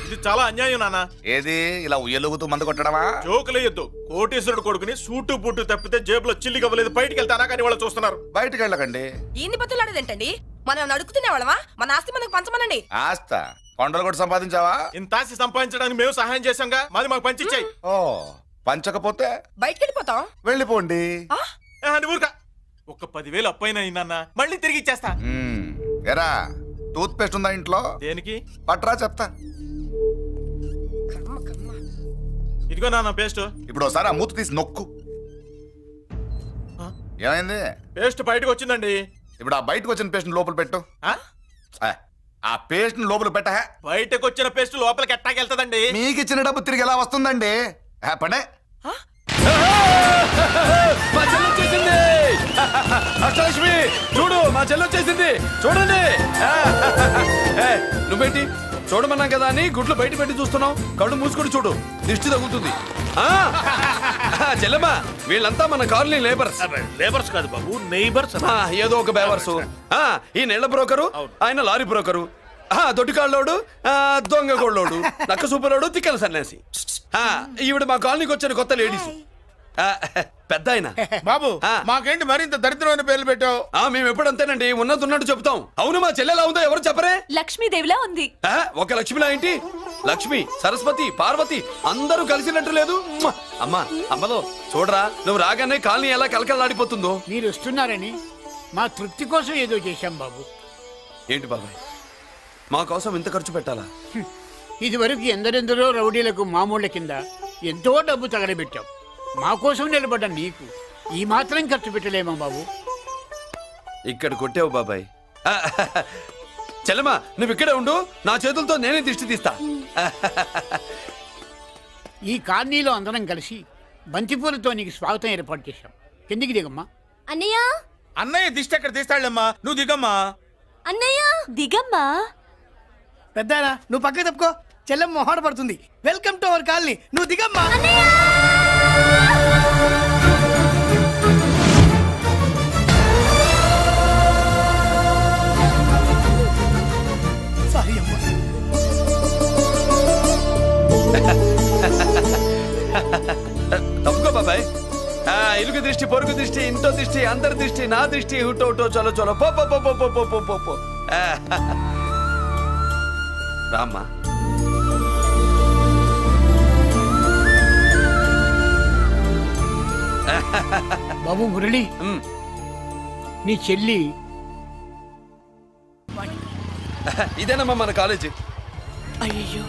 ఇది చాలా అన్యాయం నాన్న.
ఏది ఇలా ఉయ్యలుగుతూ మందు కొట్టడమా?
జోకులేయొద్దు. కోటేశ్వరుడు కొడుకుని సూటు బుట్టు తప్పితే జేబులో చిల్లి కవ్వలేదు, బయటికి వెళ్తానా కానీ వాళ్ళు చూస్తున్నారు.
బయటికి వెళ్ళకండి.
ఈయన్ని బతులాడేదేంటండి? మనం నడుకుతునే వాళ్ళమా? మన ఆస్తి మనకు పంచమనండి.
ఆస్త కొండలు కూడా సంపాదించావా?
ఇంత ఆస్తి సంపాదించడానికి మేము సహాయం చేశాంగా, మాది మాకు పంచిచ్చాయి.
ఓ పంచకపోతే
బయటికి వెళ్ళిపోతాం.
వెళ్ళిపోండి.
ఊరుగా ఒక 10,000 అప్పైనా నాన్న, మళ్ళీ తిరిగి ఇచ్చేస్తా.
ఎరా టూత్ పేస్ట్ ఉందా ఇంట్లో?
దేనికి?
పట్రా చెప్తా.
ఇదిగో నాన్న పేస్ట్.
ఇప్పుడు ఒకసారి ఆ మూత తీసి నొక్కు. ఏమైంది?
పేస్ట్ బయటకు వచ్చిందండి.
ఇప్పుడు ఆ బయటకు వచ్చిన పేస్ట్ లోపల పెట్టు. ఆ పేస్ట్ లోపల పెట్ట.
బయటకు వచ్చిన పేస్ట్ లోపలికి ఎట్టాకెళ్తదండి?
మీకు ఇచ్చిన డబ్బు తిరిగి ఎలా వస్తుందండి? పడే
మా చెల్లి వచ్చేసింది. అష్టలక్ష్మి చూడు, మా చెల్లి వచ్చేసింది చూడండి. నువ్వేంటి చూడమన్నాం కదా అని గుడ్లు బయట పెట్టి చూస్తున్నావు? కళ్ళు మూసుకొని చూడు, దిష్టి తగ్గుతుంది. చెల్లెమ్మా, వీళ్ళంతా మన కాలనీ లేబర్స్.
లేబర్స్ కాదు బాబు, నైబర్స్.
ఏదో ఒక బేవర్స్. ఈ నెల బ్రోకరు, ఆయన లారీ బ్రోకరు. దొడ్డికాళ్ళోడు దొంగ గోళ్ళోడు నక్క సూపరోడు తిక్కల సన్యాసి ఈవిడ మా కాలనీకి వచ్చిన కొత్త లేడీస్ పెద్ద ఆయన
బాబు మాకేంటి మరింత దరిద్రమైన పేర్లు పెట్టావు
మేము ఎప్పుడంతేనండి ఉన్నది ఉన్నట్టు చెప్తాం. అవును మా చెల్లెలా ఉందో ఎవరు చెప్పరే?
లక్ష్మీదేవిలా ఉంది.
ఒక లక్ష్మిలా ఏంటి? లక్ష్మి, సరస్వతి, పార్వతి అందరూ కలిసినట్టు లేదు. అమ్మా అమ్మలో చూడరా, నువ్వు రాగానే కాలనీ ఎలా కలకలాడిపోతుందో.
మీరు వస్తున్నారని మా తృప్తి కోసం ఏదో చేశాం బాబు.
ఏంటి బాబాయ్, మా కోసం ఇంత ఖర్చు పెట్టాలా?
ఇది వరకు ఎందరెందరో రౌడీలకు మామూళ్ళ కింద ఎంతో డబ్బు తగలబెట్టాం. మా కోసం నిలబడ్డ నీకు ఈ మాత్రం ఖర్చు పెట్టలేమా బాబు?
ఇక్కడ కొట్టావు బాబాయ్. చెల్లెమ్మా నువ్వు ఇక్కడే ఉండు, నా చేతులతో నేనే దిష్టి తీస్తా.
ఈ కాలనీలో అందరం కలిసి బంతిపూలతో నీకు స్వాగతం ఏర్పాటు చేశాం. కిందికి దిగమ్మా.
అన్నయ్య
అన్నయ్య దిష్టి ఎక్కడ తీస్తాడమ్మా, నువ్వు దిగమ్మా.
అన్నయ్య దిగమ్మా.
పెద్దారా నువ్వు పక్కకి తప్పుకో, చెల్లెమ్మ మొహాట పడుతుంది. వెల్కమ్ టు అవర్ కాలనీ, నువ్వు దిగమ్మా. సారీ అమ్మా.
తప్పుకో బాబాయ్. ఇలుగు దృష్టి, పొరుగు దృష్టి, ఇంటో దృష్టి, అందరి దృష్టి, నా దృష్టి, హుటో హుటో చలో చలో పో పో పో పో పో పో పో పో. రామ్మా.
బాబు మురళి, నీ చెల్లి
ఇదేనమ్మా మన కాలేజీ.
అయ్యో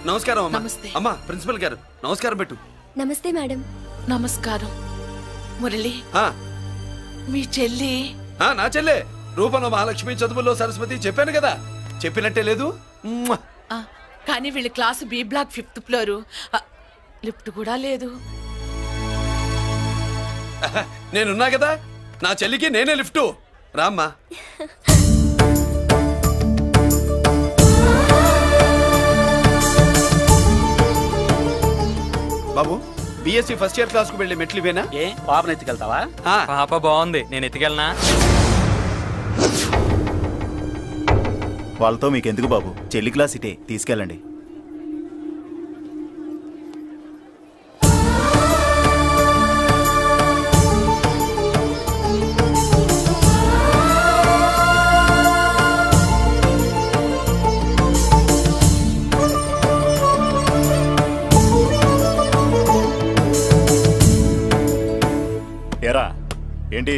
నమస్కారం అమ్మా. అమ్మా ప్రిన్సిపల్ గారు నమస్కారం పెట్టు.
నమస్తే మేడం.
నమస్కారం. మురళి, మీ చెల్లి?
నా చెల్లె రూపంలో మహాలక్ష్మి, చదువుల్లో సరస్వతి. చెప్పాను కదా, చెప్పినట్టే లేదు.
కానీ వీళ్ళ class B block 5th floor, lift కూడా లేదు.
నేనున్నా కదా, నా చెల్లికి నేనే లిఫ్ట్. రామ్మా. బాబు బిఎస్సి ఫస్ట్ ఇయర్ క్లాస్ కు వెళ్ళి మెట్లు ఇవేనా?
ఏ పాపను ఎత్తుకెళ్తావా? పాప బాగుంది, నేను ఎత్తుకెళ్ళనా?
వాళ్ళతో మీకెందుకు బాబు, చెల్లి క్లాస్ ఇటే, తీసుకెళ్ళండి. ఏరా ఏంటి?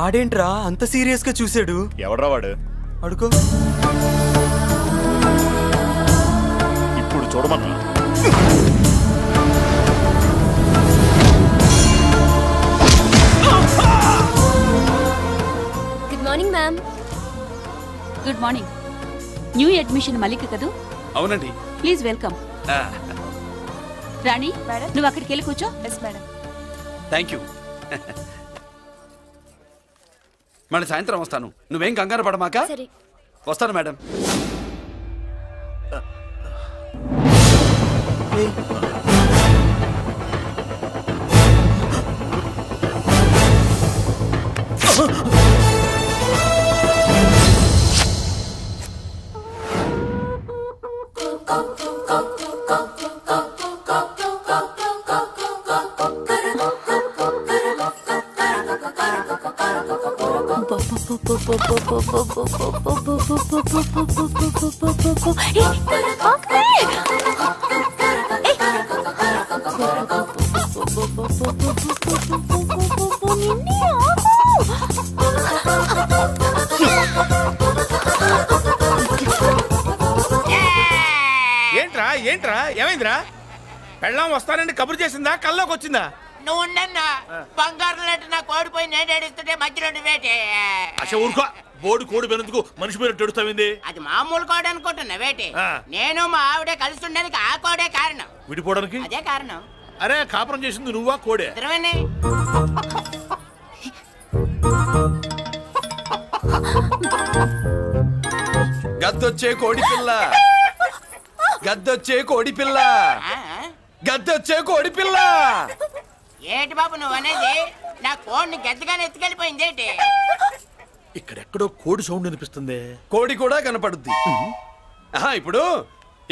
ఆడేంట్రా అంత సీరియస్ గా చూసాడు?
ఎవడ్రా వాడు?
అడుకో.
ఇప్పుడు చూడమన్నా.
Good morning ma'am.
Good morning. New admission Mallika కదూ?
అవునండి.
Please welcome. రాణి నువ్వు అక్కడికి వెళ్ళి కూర్చో. Yes madam.
Thank you. మళ్ళీ సాయంత్రం వస్తాను, నువ్వేం కంగారు పడమాక. వస్తాను మేడం.
ఏంట్రా ఏంట్రా ఏమైందిరా? పెళ్ళాం వస్తానండి కబురు చేసిందా, కల్లోకి వచ్చిందా?
నువ్వు ఉండన్నా బంగారం లాంటి నాకు ఓడిపోయి నేను ఏడుస్తుంటే మధ్యలో నువ్వేటే.
అసలు ఊరుకో, బోర్డు కోడి పెనందుకు మనిషి మీద తెడుస్తావింది.
అది మామూలు కోడి అనుకుంటున్నా వేటి. నేను మా ఆవిడే కలిసి ఉండడానికి ఆ కోడే కారణం.
విడిపోవడానికి
అదే కారణం.
అరే కాపురం చేసింది నువ్వా కోడే?
ఇద్దరమేనే.
గద్దొచ్చే కోడి పిల్ల, గద్దొచ్చే కోడి పిల్ల, గద్దొచ్చే కోడి పిల్ల.
ఏంటి బాబు నువ్వు అనేది? నా కోడిని గద్దగానే ఎత్తుకెళ్ళిపోయింది ఏంటి?
ఇక్కడెక్కడో కోడి సౌండ్ అనిపిస్తుంది.
కోడి కూడా కనపడుద్ది. ఇప్పుడు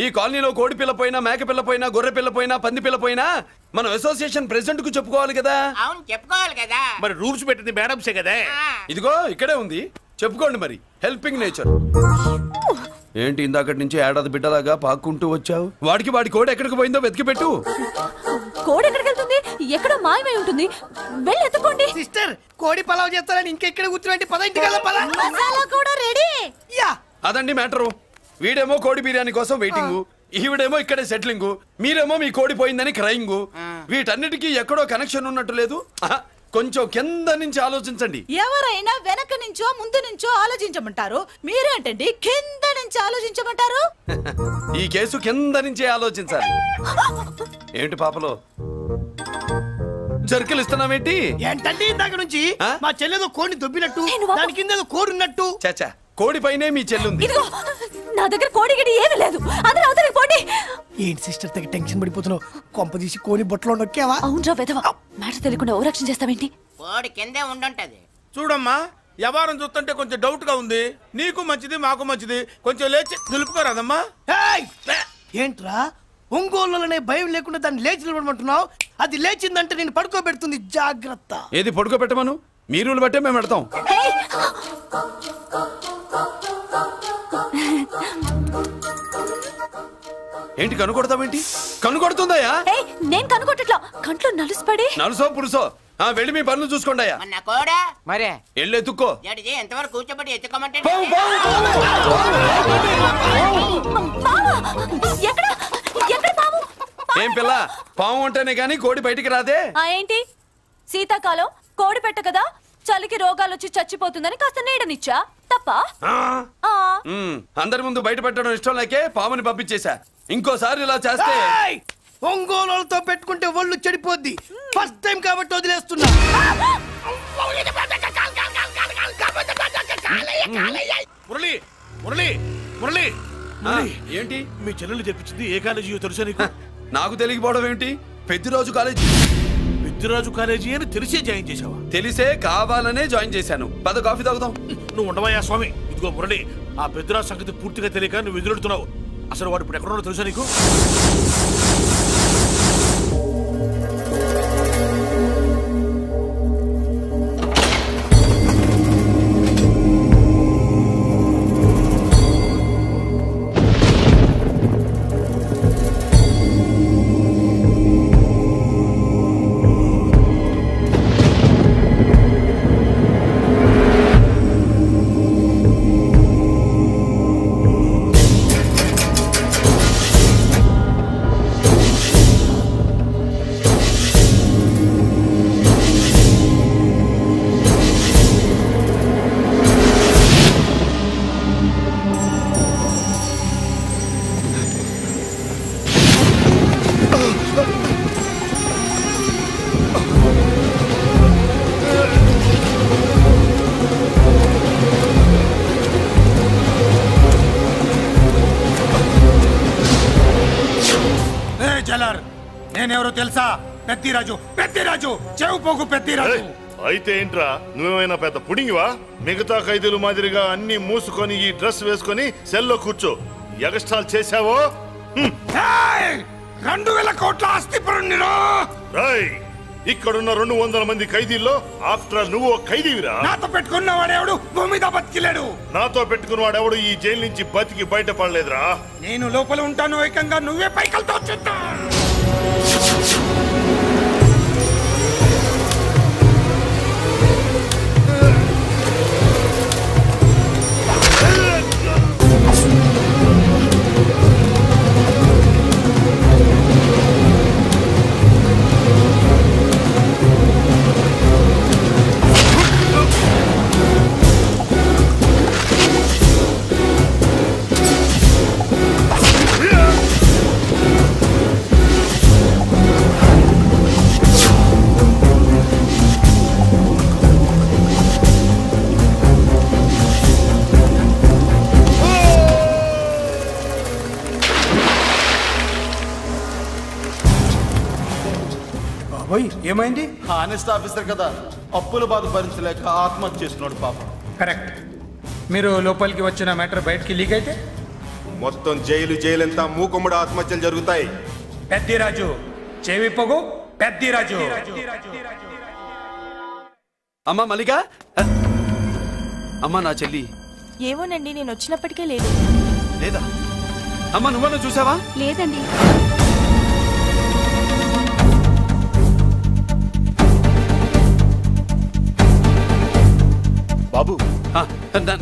ఈ కాలనీలో కోడి పిల్ల పోయినా, మేక పిల్ల పోయినా, గొర్రె పిల్ల పోయినా, పంది పిల్ల పోయినా మనం అసోసియేషన్ ప్రెసిడెంట్ కు చెప్పుకోవాలి కదా.
అవును చెప్పుకోవాలి కదా.
మరి రూల్స్ పెట్టింది మేడమ్సే కదా.
ఇదిగో ఇక్కడే ఉంది, చెప్పుకోండి మరి. Helping nature. ఏంటి ఇందాకటి నుంచి ఏడాది బిడ్డలాగా పాక్కుంటూ వచ్చావు? వాడి కోడి ఎక్కడికి పోయిందో వెతికి పెట్టు.
కోడి ఎక్కడికి వెళ్తుంది? ఎక్కడో మాయమై ఉంటుంది. వెళ్ళి ఎత్తుకోండి.
సిస్టర్, కోడి పలావ్ చేస్తారని ఇంకెక్కడ కూర్చోండి. పద ఇంటికి
మసాలా కూడా రెడీ.
అదండి మ్యాటరు. వీడేమో కోడి బిర్యానీ కోసం వెయిటింగ్, ఈవిడేమో ఇక్కడే సెటిలింగ్, మీరేమో మీ కోడి పోయిందని క్రయింగ్. వీటన్నిటికీ ఎక్కడో కనెక్షన్ ఉన్నట్టు లేదు. కొంచెం కింద నుంచి ఆలోచించండి.
ఎవరైనా వెనక నుంచో ముందు నుంచో ఆలోచించమంటారు, మీరేంటండి కింద నుంచి ఆలోచించమంటారు?
ఈ కేసు కింద నుంచే ఆలోచించాలి. ఏంటి పాపలో జర్కలు ఇస్తున్నావేంటి?
ఏంటంటే ఇందాక నుంచి మా చెల్లెదో కోడిని దొబ్బినట్టు, దాని కింద కోడి ఉన్నట్టు.
చాచా, కోడి పైనే మీ చెల్లుంది.
నా దగ్గర కోడి గిడి ఏమీ లేదు. అందరూ అవతలికి పోండి.
ఏంటి సిస్టర్ తెగ టెన్షన్ పడిపోతున్నావు? కొంప తీసి కోని బొట్టలో నొక్కావా?
అవునరా వెధవ, మ్యాటర్ తెలియకుండా ఓ రక్షణ చేస్తావేంటి?
కోడి కిందే ఉండుంటది.
చూడమ్మా, వ్యవహారం చూస్తుంటే కొంచెం డౌట్ గా ఉంది. నీకు మంచిది, మాకు మంచిది. కొంచెం లేచి నిలుపుకోరాదమ్మా.
ఏంట్రా ఒంగోలులోనే భయం లేకుండా దాన్ని లేచి నిలబడమంటున్నావు? అది లేచిందంటే నేను పడుకోబెడుతుంది, జాగ్రత్త.
ఏది పడుకోబెట్టమను? మీరు బట్టే మేము పెడతాం. ఏంటి కనుకొడతావేంటి? కనుకొడుతుందయ్యా?
నేను కనుకొట్టట్లా, కంట్లో నలుసుపడి.
నలుసో పురుసో వెళ్ళి మీ పనులు చూసుకోండి.
మరే
వెళ్ళి ఎత్తుక్కో.
ఎంతవరకు కూర్చోబెట్టి ఎత్తుకోమంటే
ఏం పిల్ల, పాము ఉంటేనే గాని కోడి బయటికి రాదే.
ఏంటి శీతాకాలం కోడి పెట్ట కదా, చలికి రోగాలు వచ్చి చచ్చిపోతుందని కాస్త నీడనిచ్చా తప్ప.
అందరి ముందు బయట పెట్టడం ఇష్టం లేకే పాముని పంపించేశా. ఇంకోసారి ఇలా చేస్తే
ఒంగోలుతో పెట్టుకుంటే ఒళ్ళు చెడిపోద్ది. ఫస్ట్ టైం కాబట్టి వదిలేస్తున్నా.
మురళి మురళి మురళి
ఏంటి
మీ చెల్లెలు చెప్పించింది ఏ కాలేజీ తెలుసా నీకు?
నాకు తెలియకపోవడం ఏంటి? పెద్దిరాజు కాలేజీ.
పెద్దిరాజు కాలేజీ అని తెలిసే జాయిన్ చేసావా?
తెలిసే కావాలనే జాయిన్ చేశాను. పద కాఫీ తాగుదాం.
నువ్వు ఉండవయ్యా స్వామి. ఇదిగో మురళి, ఆ పెద్దిరాజు సంగతి పూర్తిగా తెలియక నువ్వు ఎదురెడుతున్నావు. అసలు వాడు ఇప్పుడు ఎక్కడున్నాడో తెలుసా నీకు?
నేనెవరో తెలుసా? పెద్దిరాజు, పెద్దిరాజు, చెవు పోగు పెద్దిరాజు.
అయితే ఏంట్రా, నువ్వేమైనా పెద్ద పుడింగివా? మిగతా ఖైదీలు మాదిరిగా అన్ని మూసుకొని ఈ డ్రెస్ వేసుకొని సెల్లో కూర్చో. ఎగస్ట్రాల్ చేశావో
2000 కోట్ల ఆస్తి పరుణ్ణిరో.
ఇక్కడున్న 200 మంది ఖైదీల్లో ఆఫ్టర్ నువ్వు ఖైదీవిరా.
నాతో పెట్టుకున్నవాడెవడు భూమి మీద బతికిలేడు.
నాతో పెట్టుకున్నవాడెవడు ఈ జైలు నుంచి బతికి బయటపడలేదురా.
నేను లోపల ఉంటాను, ఏకంగా నువ్వే పైకలతో చూద్దా.
ఏమైంది?
హానెస్ట్ ఆఫీసర్ కదా, అప్పుల బాధ భరించలేక ఆత్మహత్య చేస్తున్నాడు పాపం.
కరెక్ట్. మీరు లోపలికి వచ్చిన మ్యాటర్ బయటికి లీక్ అయితే
మొత్తం జైలంతా మూకుమ్మడి ఆత్మహత్యలు జరుగుతాయి.
పెద్దిరాజు చెవి పొగు, పెద్దిరాజు.
అమ్మా మల్లిక, అమ్మా నా చెల్లి
ఏమోనండి, నేను వచ్చినప్పటికే లేదు.
లేదా? అమ్మా నువ్వన్నా చూసావా?
లేదండి.
బాబు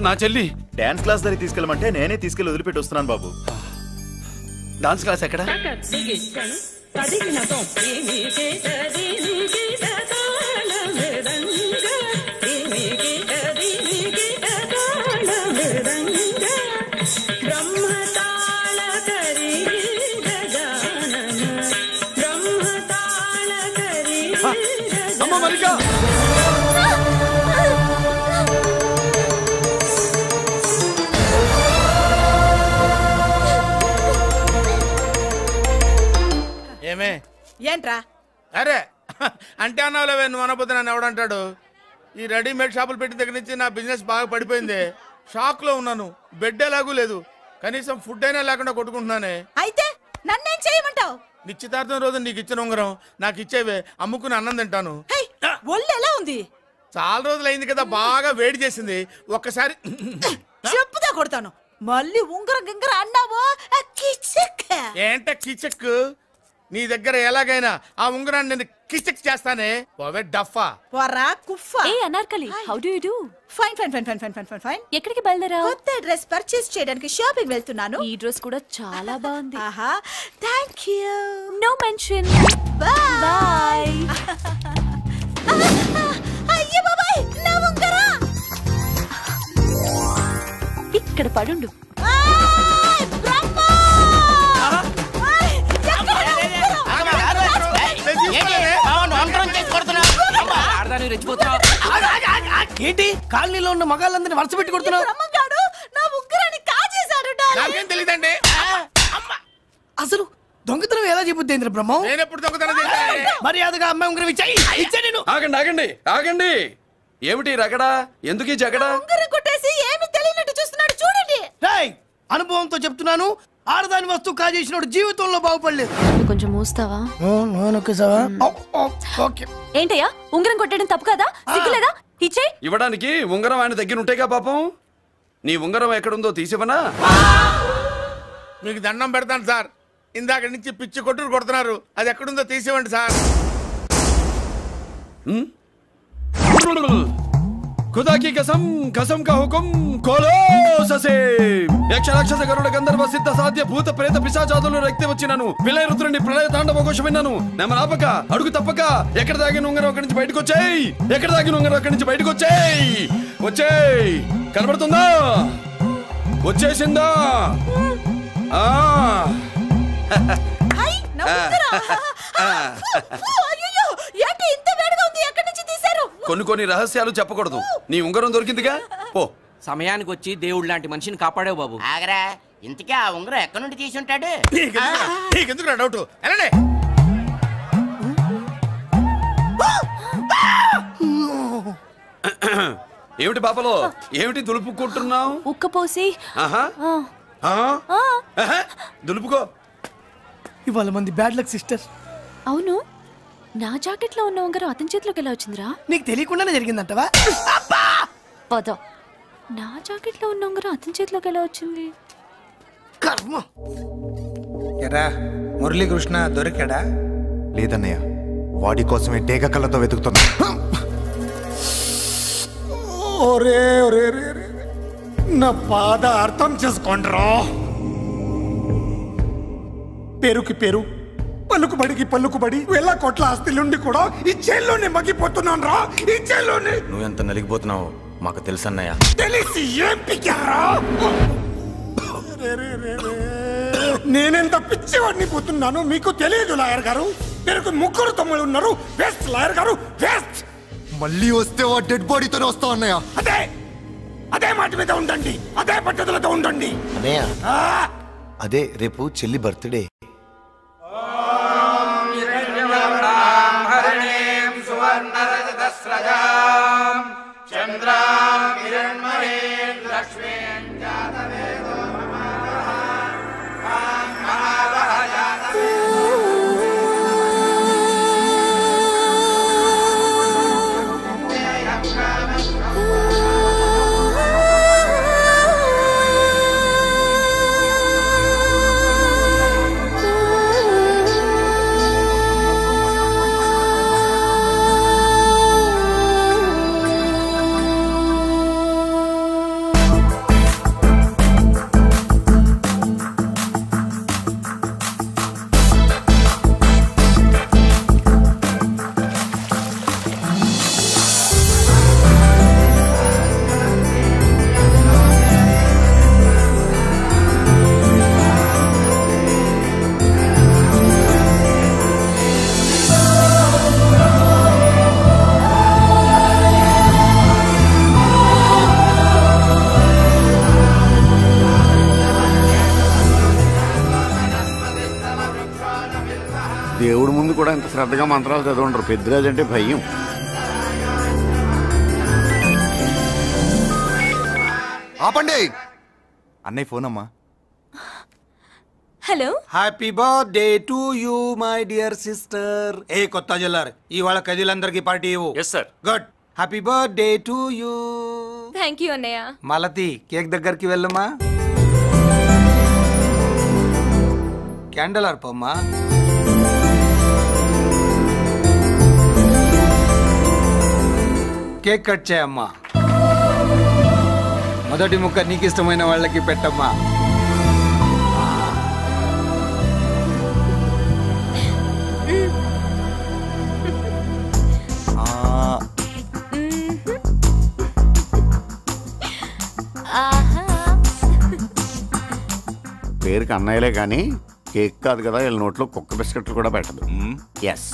నా చెల్లి
డాన్స్ క్లాస్ దగ్గర తీసుకెళ్ళమంటే నేనే తీసుకెళ్ళి వదిలిపెట్టి వస్తున్నాను బాబు.
డాన్స్ క్లాస్ ఎక్కడ? అమ్మ మల్లిక,
ఏమే
ఏంట్రా?
అరే అంటే అన్నావులేవే, నువ్వు అనబోతే నన్ను ఎవడంటాడు? ఈ రెడీమేడ్ షాపులు పెట్టిన దగ్గర నుంచి నా బిజినెస్ బాగా పడిపోయింది. షాక్ లో ఉన్నాను, బెడ్ ఎలాగూ లేదు, కనీసం ఫుడ్ అయినా లేకుండా కొట్టుకుంటున్నానే.
అయితే నన్నేం చేయమంటావు?
నిశ్చితార్థం రోజు నీకు ఇచ్చిన ఉంగరం నాకు ఇచ్చేవే, అమ్ముకుని అన్నం తింటాను.
ఒళ్ళు ఎలా ఉంది?
చాలా రోజులు అయింది కదా, బాగా వేడి చేసింది. ఒక్కసారి
చెప్పుదా కొడతాను. మళ్ళీ ఉంగరం గింగర అన్నావో
ఏంట కిచక్? నీ దగ్గర ఎలాగైనా ఆ ఉంగరాన్ని నేను కిచక్ చేస్తానే. పోవే డఫా.
పోరా కుఫా.
ఏ Anarkali, how do you do?
Fine fine fine fine fine fine fine.
ఎక్కడికి బయలుదేరావు?
కొత్త డ్రెస్ పర్చేస్ చేయడానికి షాపింగ్ వెళ్తున్నాను.
ఈ డ్రెస్ కూడా చాలా బాగుంది.
ఆహా, థాంక్యూ.
No mention. బై.
అయ్యో బాబాయ్, నా ఉంగరా
ఇక్కడ పడుండు.
ఏంటి కాలనీలో ఉన్న మగాళ్ళందరినీ వరుస పెట్టి కొడుతున్నావు?
నా ఉంగరాన్ని కాజేశాడు.
నాకేం తెలియదండి.
అసలు దొంగతనం ఎలా చెబుద్ది బ్రహ్మం?
నేను ఎప్పుడు దొంగతనం చేశాను?
మర్యాదగా అమ్మాయి ఉంగరం ఇచ్చాయి. నేను
ఆగండి ఆగండి ఆగండి. ఏమిటి రగడా? ఎందుకు జగడా?
ఉంగరం కొట్టేసి ఏమీ తెలియనట్టు చూస్తున్నాడు, చూడండి.
రేయ్, అనుభవంతో చెప్తున్నాను, ఆడదాని వస్తువు కాజేసినోడు జీవితంలో బాగుపడలేదు.
కొంచెం మూస్తావా? ఏంటయ్యా, ఉంగరం కొట్టడం తప్పు కదా? సిగ్గులేదా? ఇచ్చే.
ఇవ్వడానికి ఉంగరం ఆయన దగ్గర ఉంటేగా పాపం. నీ ఉంగరం ఎక్కడుందో తీసివనా?
మీకు దండం పెడతాను సార్, ఇందాక నుంచి పిచ్చి కొట్టుడు కొడుతున్నారు. అది ఎక్కడుందో తీసివ్వండి సార్.
खुदा की कसम, कसम का हुकुम खोलो ससे. యక్ష రాక్షస గరుడ గంధర్వ సిద్ధ సాధ్య భూత ప్రేత పిశాచాదులు రక్తి వచ్చినాను. విలయ రుద్రుని ప్రళయ తాండవ ఘోష విన్నాను. నెమల ఆపక అడుగు తప్పక ఎక్కడ దాగిన ఉంగరం అక్కడి నుంచి బయటకు వచ్చేయ్. ఎక్కడ దాగిన ఉంగరం అక్కడి నుంచి బయటకు వచ్చేయ్. వచ్చేయ్. కనబడుతుందా? వచ్చేసిందా? కొన్ని రహస్యాలు చెప్పకూడదు. నీ ఉంగరం దొరికిందిగా, పో.
సమయానికి వచ్చి దేవుడు లాంటి మనిషిని కాపాడావు బాబు.
ఆగరా, ఇంతకీ ఆ ఉంగరం ఎక్కడి నుండి తీసి ఉంటాడు?
నీకెందుకు డౌట్? వెళ్ళండి.
ఏమిటి పాపలో, ఏమిటి దులుపుకుంటున్నావు?
ఉక్కపోసి.
దులుపుకో.
ఇవాళ మంది బ్యాడ్ లక్ సిస్టర్.
అవును, నా జాకెట్ లో ఉన్న ఉంగరం అతని చేతిలోకి ఎలా వచ్చిందిరా?
నీకు తెలియకుండానే జరిగిందంటవా?
పద. నా జాకెట్ లో ఉన్న ఉంగరం అతని చేతిలోకి ఎలా వచ్చింది?
కర్మ.
ఎరా మురళీకృష్ణ దొరికాడా?
లేదన్నయ్య, వాడి కోసమే డేగ కళ్ళతో వెతుకుతున్నా.
ఒరే ఒరే రే, నా బాధ అర్థం చేసుకోండిరా. పేరుకి పేరు, పలుకుబడికి పలుకుబడి, వేల కోట్ల ఆస్తిలుండి కూడా ఈ జైల్లోనే మగ్గిపోతున్నాను రా, ఈ జైల్లోనే.
నువ్వెంత నలిగిపోతున్నావు మాకు తెలుసన్నయ్య.
తెలిసి ఏం పిక్కారా? నేనెంత పిచ్చివాడిని పోతున్నాను మీకు తెలియదు లాయర్ గారు. మీరు ముగ్గురు తమ్ముళ్ళు ఉన్నారు. వేస్ట్ లాయర్ గారు, వేస్ట్.
మళ్ళీ వస్తే ఆ డెడ్ బాడీతోనే వస్తావు అన్నయ్య.
అదే మాట మీద ఉండండి, అదే పట్టుదలతో ఉండండి
అన్నయ్య. అదే రేపు చెల్లి బర్త్డే.
సువర్ణ చంద్రాం కిరణ్మయే లక్ష్మీం జాతవేదో మమావహ మాం మహావహ జాతవేదో
దేవుడి ముందు కూడా ఇంత శ్రద్ధగా మంత్రాలు చదవంటారు. పెద్దిరాజు అంటే భయం.
ఆపండి. అన్నయ్య ఫోన్ అమ్మా.
Hello.
Happy birthday to you my dear sister. ఏ కొత్త జల్లార్ ఇవాళ కదిలందరికీ పార్టీ ఇవ్వు.
Yes sir.
Good. Happy birthday to you.
Thank you అన్నయ్య.
మాలతి కేక్ దగ్గరికి వెళ్ళమ్మా. క్యాండల్ అర్పమ్మా. కేక్ కట్ చేయమ్మా. మొదటి ముక్క నీకు ఇష్టమైన వాళ్ళకి పెట్టమ్మా.
పేరుకి అన్నయ్యలే కానీ కేక్ కాదు కదా, వీళ్ళ నోట్లో కుక్క బిస్కెట్లు కూడా పెట్టదు. ఎస్.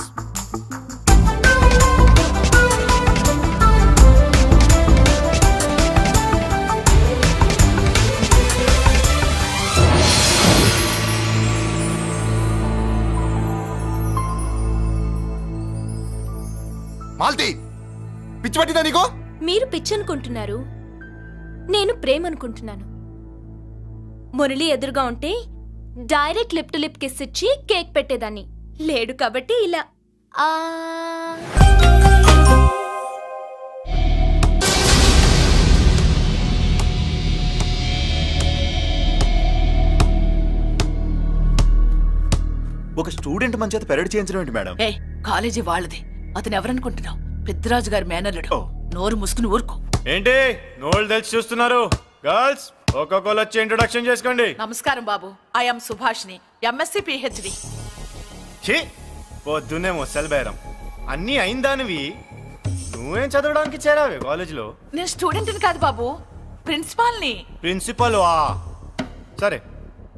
మాల్తి, పిచ్చి పట్టిందా నీకు?
మీరు పిచ్చి అనుకుంటున్నారు, నేను ప్రేమ అనుకుంటున్నాను. మురళి ఎదురుగా ఉంటే direct lip to lip kiss ఇచ్చి కేక్ పెట్టేదాన్ని. లేడు కాబట్టి ఇలా.
ఒక స్టూడెంట్ మన చేత పెరడ్ చేయించడం ఏంటి మేడం?
ఏ కాలేజీ వాళ్ళది, అతను ఎవరనుకుంటున్నావు? పెద్దరాజు గారి మేనల్లుడు. నోరు ముసుకుని ఊరుకో.
ఏంటి నోళ్ళు తెలిసి చూస్తున్నారు? గర్ల్స్ ఒక్కొక్కరు వచ్చి ఇంట్రొడక్షన్ చేసుకోండి.
నమస్కారం బాబు, ఐఎమ్ సుభాష్ని, ఎంఎస్సి పిహెచ్డి.
పొద్దున్నే మొసలు బేరం అన్నీ అయిందానివి, నువ్వేం చదవడానికి చేరావే కాలేజీలో?
నేను స్టూడెంట్ని కాదు బాబు, ప్రిన్సిపాల్ని.
ప్రిన్సిపల్ సరే,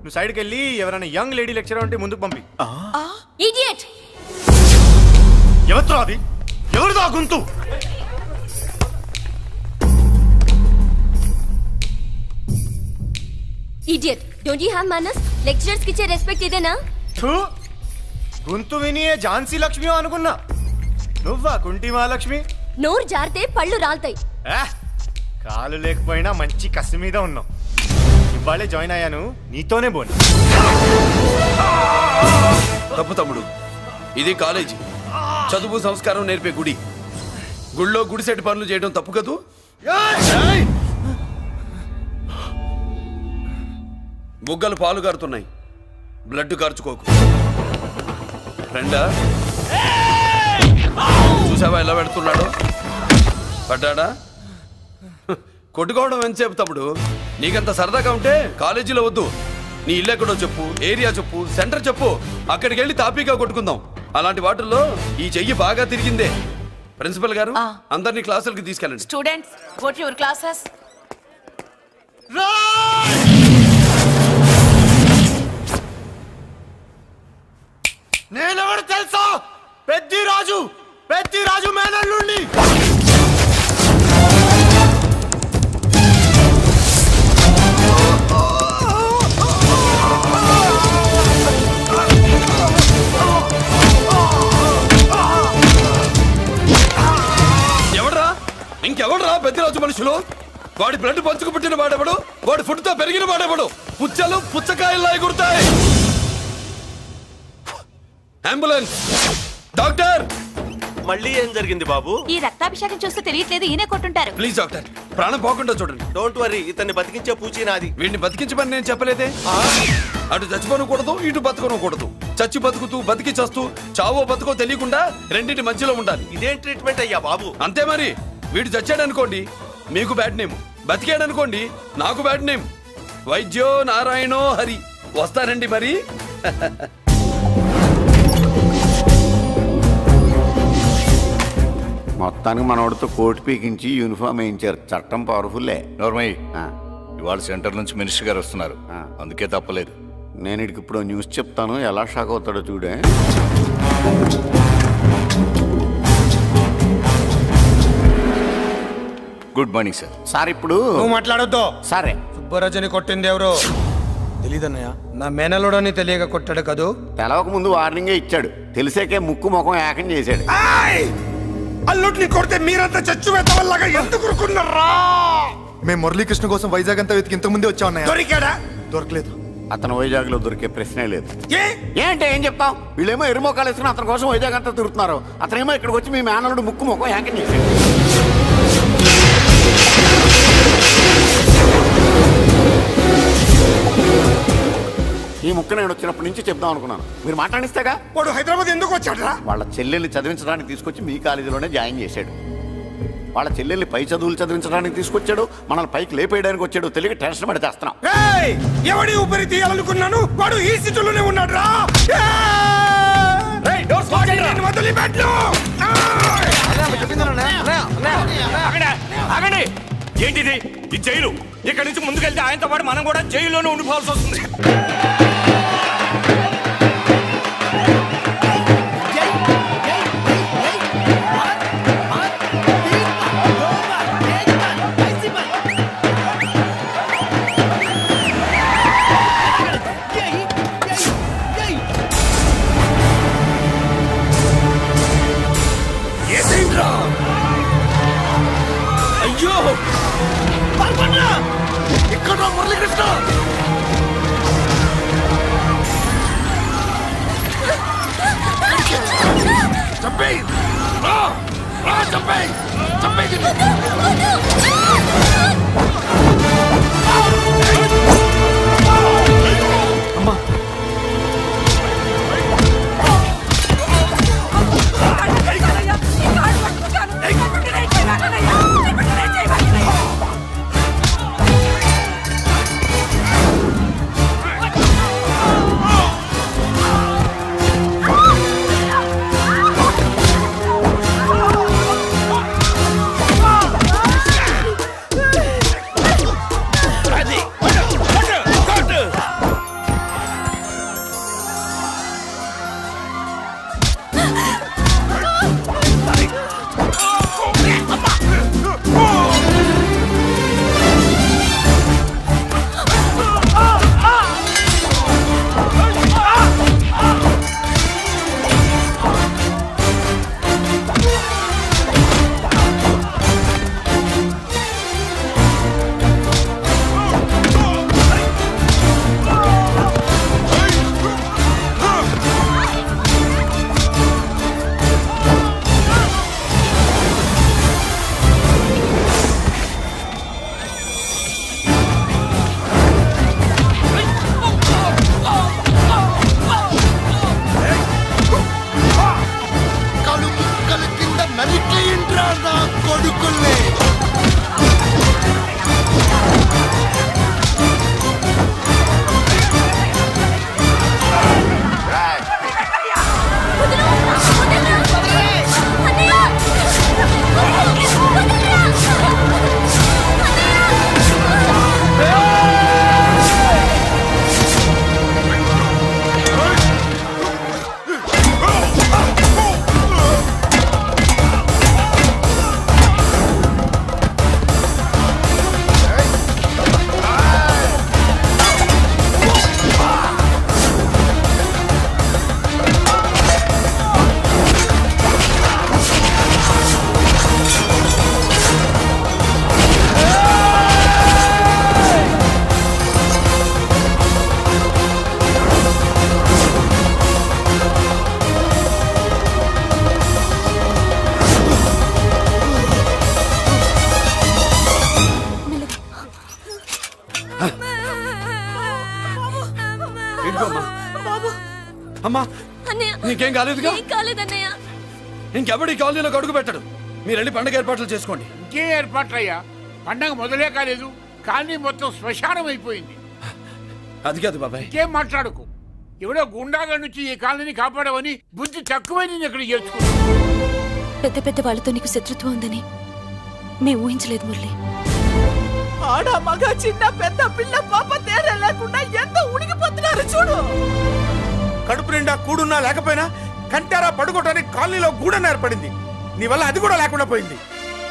నువ్వు సైడ్కి వెళ్ళి ఎవరైనా యంగ్ లేడీ లెక్చరర్ ఉంటే ముందుకు పంపి.
ఇడియట్!
ఎవరితో అది? ఎవరిదో ఆ గొంతు?
ఇడియట్! డోంట్ యు హావ్ మనస్? లెక్చరర్స్ కి ఇచ్చే రెస్పెక్ట్ ఇదేనా?
గొంతు విని ఝాన్సీ లక్ష్మి అనుకున్నా, నువ్వా కుంటి మహాలక్ష్మి?
నోరు జారితే పళ్ళు రాల్తాయి.
కాలు లేకపోయినా మంచి కసి మీద ఉన్నావు. ఇవాళే జాయిన్ అయ్యాను, నీతోనే బోను.
తప్పు తమ్ముడు, ఇది కాలేజీ, చదువు సంస్కారం నేర్పే గుడి. గుళ్ళో గుడిసెట్ పనులు చేయడం తప్పు కదూ? బుగ్గలు పాలు గారుతున్నాయి, బ్లడ్ కార్చుకోకు. ఫ్రెండా, చూసావా ఎలా పెడుతున్నాడు? పడ్డాడా? కొట్టుకోవడం ఎంతసేపు తమ్ముడు? నీకంత సరదాగా ఉంటే కాలేజీలో వద్దు. నీ ఇల్లు ఎక్కడో చెప్పు, ఏరియా చెప్పు, సెంటర్ చెప్పు, అక్కడికి వెళ్ళి తాపీగా కొట్టుకుందాం. అలాంటి వాటిల్లో ఈ చెయ్యి బాగా తిరిగిందే. ప్రిన్సిపల్ గారు, అందరినీ క్లాసులకి తీసుకెళ్ళండి.
Students, go to your classes.
నేనెవరు తెలుసా? పెద్దిరాజు, పెద్దిరాజు మేనల్లుండి.
ఎవడ్రా? ఇంకెవడ్రా పెద్దిరాజు? వాడి బ్లడ్ పంచుకు పుట్టిన వాడెవడు? వాడి ఫుడ్ తో పెరిగిన వాడెవడు? పుచ్చలు పుచ్చకాయల్లా ఎగురుతాయి. Ambulance, doctor.
మళ్ళీ ఏం జరిగింది బాబు?
ఈ రక్తాభిషేకం చూస్తే తెలియట్లేదు, ఈయనే కొట్టుంటారు.
ప్లీజ్ డాక్టర్, ప్రాణం పోకుండా చూడండి.
డోంట్ వరీ, ఇతన్ని బతికించే పూచి నాది.
వీడిని బతికించమని నేను చెప్పలేదే. అటు చచ్చిపోనకూడదు, ఇటు బతకనకూడదు. చచ్చి బతుకుతూ బతికి చస్తూ చావో బతుకో తెలియకుండా రెండింటి మధ్యలో ఉండాలి.
ఇదేం ట్రీట్మెంట్ అయ్యా బాబు?
అంతే మరి. వీడు చచ్చాడనుకోండి మీకు బ్యాడ్ నేమ్, బతికాడనుకోండి నాకు బ్యాడ్ నేమ్. వైద్యో నారాయణో హరి. వస్తారండి మరి.
మొత్తానికి మనోడితో కోట్ పీకించి యూనిఫామ్ వేయించారు. చట్టం పవర్ఫుల్లే.
నోర్మయ్య, ఇవాళ సెంటర్ నుంచి మినిస్టర్ గారు వస్తున్నారు, అందుకే తప్పలేదు.
నేను ఇడికి ఇప్పుడు న్యూస్ చెప్తాను, ఎలా షాక్ అవుతాడో చూడే.
Good morning sir.
సార్ ఇప్పుడు
నువ్వు మాట్లాడొద్దు.
సరే.
సుబ్బరాజుని కొట్టింది ఎవరు? తెలీదన్నయ్య. నా మేనలోడని తెలియక కొట్టాడు కదూ.
తెలవక ముందు వార్నింగే ఇచ్చాడు, తెలిసాకే ముక్కు ముఖం ఏకం చేశాడు.
అల్లుడిని కొడితే మీరంతా చచ్చు వెతవల్లాగా ఎందుకు ఊరుకున్నారా?
మేము మురళీకృష్ణ కోసం వైజాగ్ అంతా వెతికి ఇంతకు ముందే వచ్చా ఉన్నాయా?
దొరికాడా?
దొరకలేదు.
అతను వైజాగ్ లో దొరికే ప్రశ్నే లేదు. ఏంటే ఏం చెప్తాం? వీళ్ళేమో ఎరుమొక్కలు వేసుకుని అతని కోసం వైజాగ్ అంతా తిరుగుతున్నారు. అతనేమో ఇక్కడికి వచ్చి మీ మేనలుడు ముక్కు ముఖం ఏకం చేశాడు. ఈ ముక్క నేను వచ్చినప్పటి నుంచి చెప్దాం అనుకున్నాను, మీరు మాట్లాడిస్తేగా.
వాడు హైదరాబాద్ ఎందుకు వచ్చాడరా?
వాళ్ళ చెల్లెల్ని చదివించడానికి తీసుకొచ్చి మీ కాలేజీలోనే జాయిన్ చేశాడు. వాళ్ళ చెల్లెల్ని పై చదువులు చదివించడానికి తీసుకొచ్చాడు, మనల్ని పైకి లేపేయడానికి వచ్చాడు. తెలియక టెన్షన్ పడి తెస్తున్నాం.
ఎవడి ఊపిరి తీయాలనుకున్నాను, వాడు ఈ స్థితిలోనే ఉన్నాడు రా.
ఏంటిది? ఈ జైలు. ఇక్కడి నుంచి ముందుకెళ్తే ఆయనతో పాటు మనం కూడా జైల్లోనే ఉండిపోవాల్సి వస్తుంది.
అయ్యో ఇక్కడ మురళీకృష్ణ
అమ్మా నీకేం కాలేదుగా?
కాలేదన్నయ్య.
ఇంకెవడి కాలనీలో అడుగు పెట్టడు. మీరు వెళ్ళి పండగ ఏర్పాట్లు చేసుకోండి.
ఇంకే ఏర్పాట్లయ్యా? పండగ మొదలే కాలేదు, కాలనీ మొత్తం శ్మశానం అయిపోయింది.
అది కాదు బాబాయ్.
ఇంకేం మాట్లాడుకు. ఎవడో గుండాగా నుంచి ఈ కాలనీని కాపాడవని బుద్ధి తక్కువైంది ఇక్కడ చేర్చుకున్నా.
పెద్ద పెద్ద వాళ్ళతో నీకు శత్రుత్వం ఉందని మేము ఊహించలేదు మురళి.
ఆడ మగ చిన్న పెద్ద పిల్ల పాప తేడా లేకుండా ఎంత ఉడికిపోతున్నారు చూడు.
కడుపు నిండా కూడున్నా లేకపోయినా కంటారా పడుకోవటానికి కాలనీలో గూడన ఏర్పడింది. నీ వల్ల అది కూడా లేకుండా పోయింది.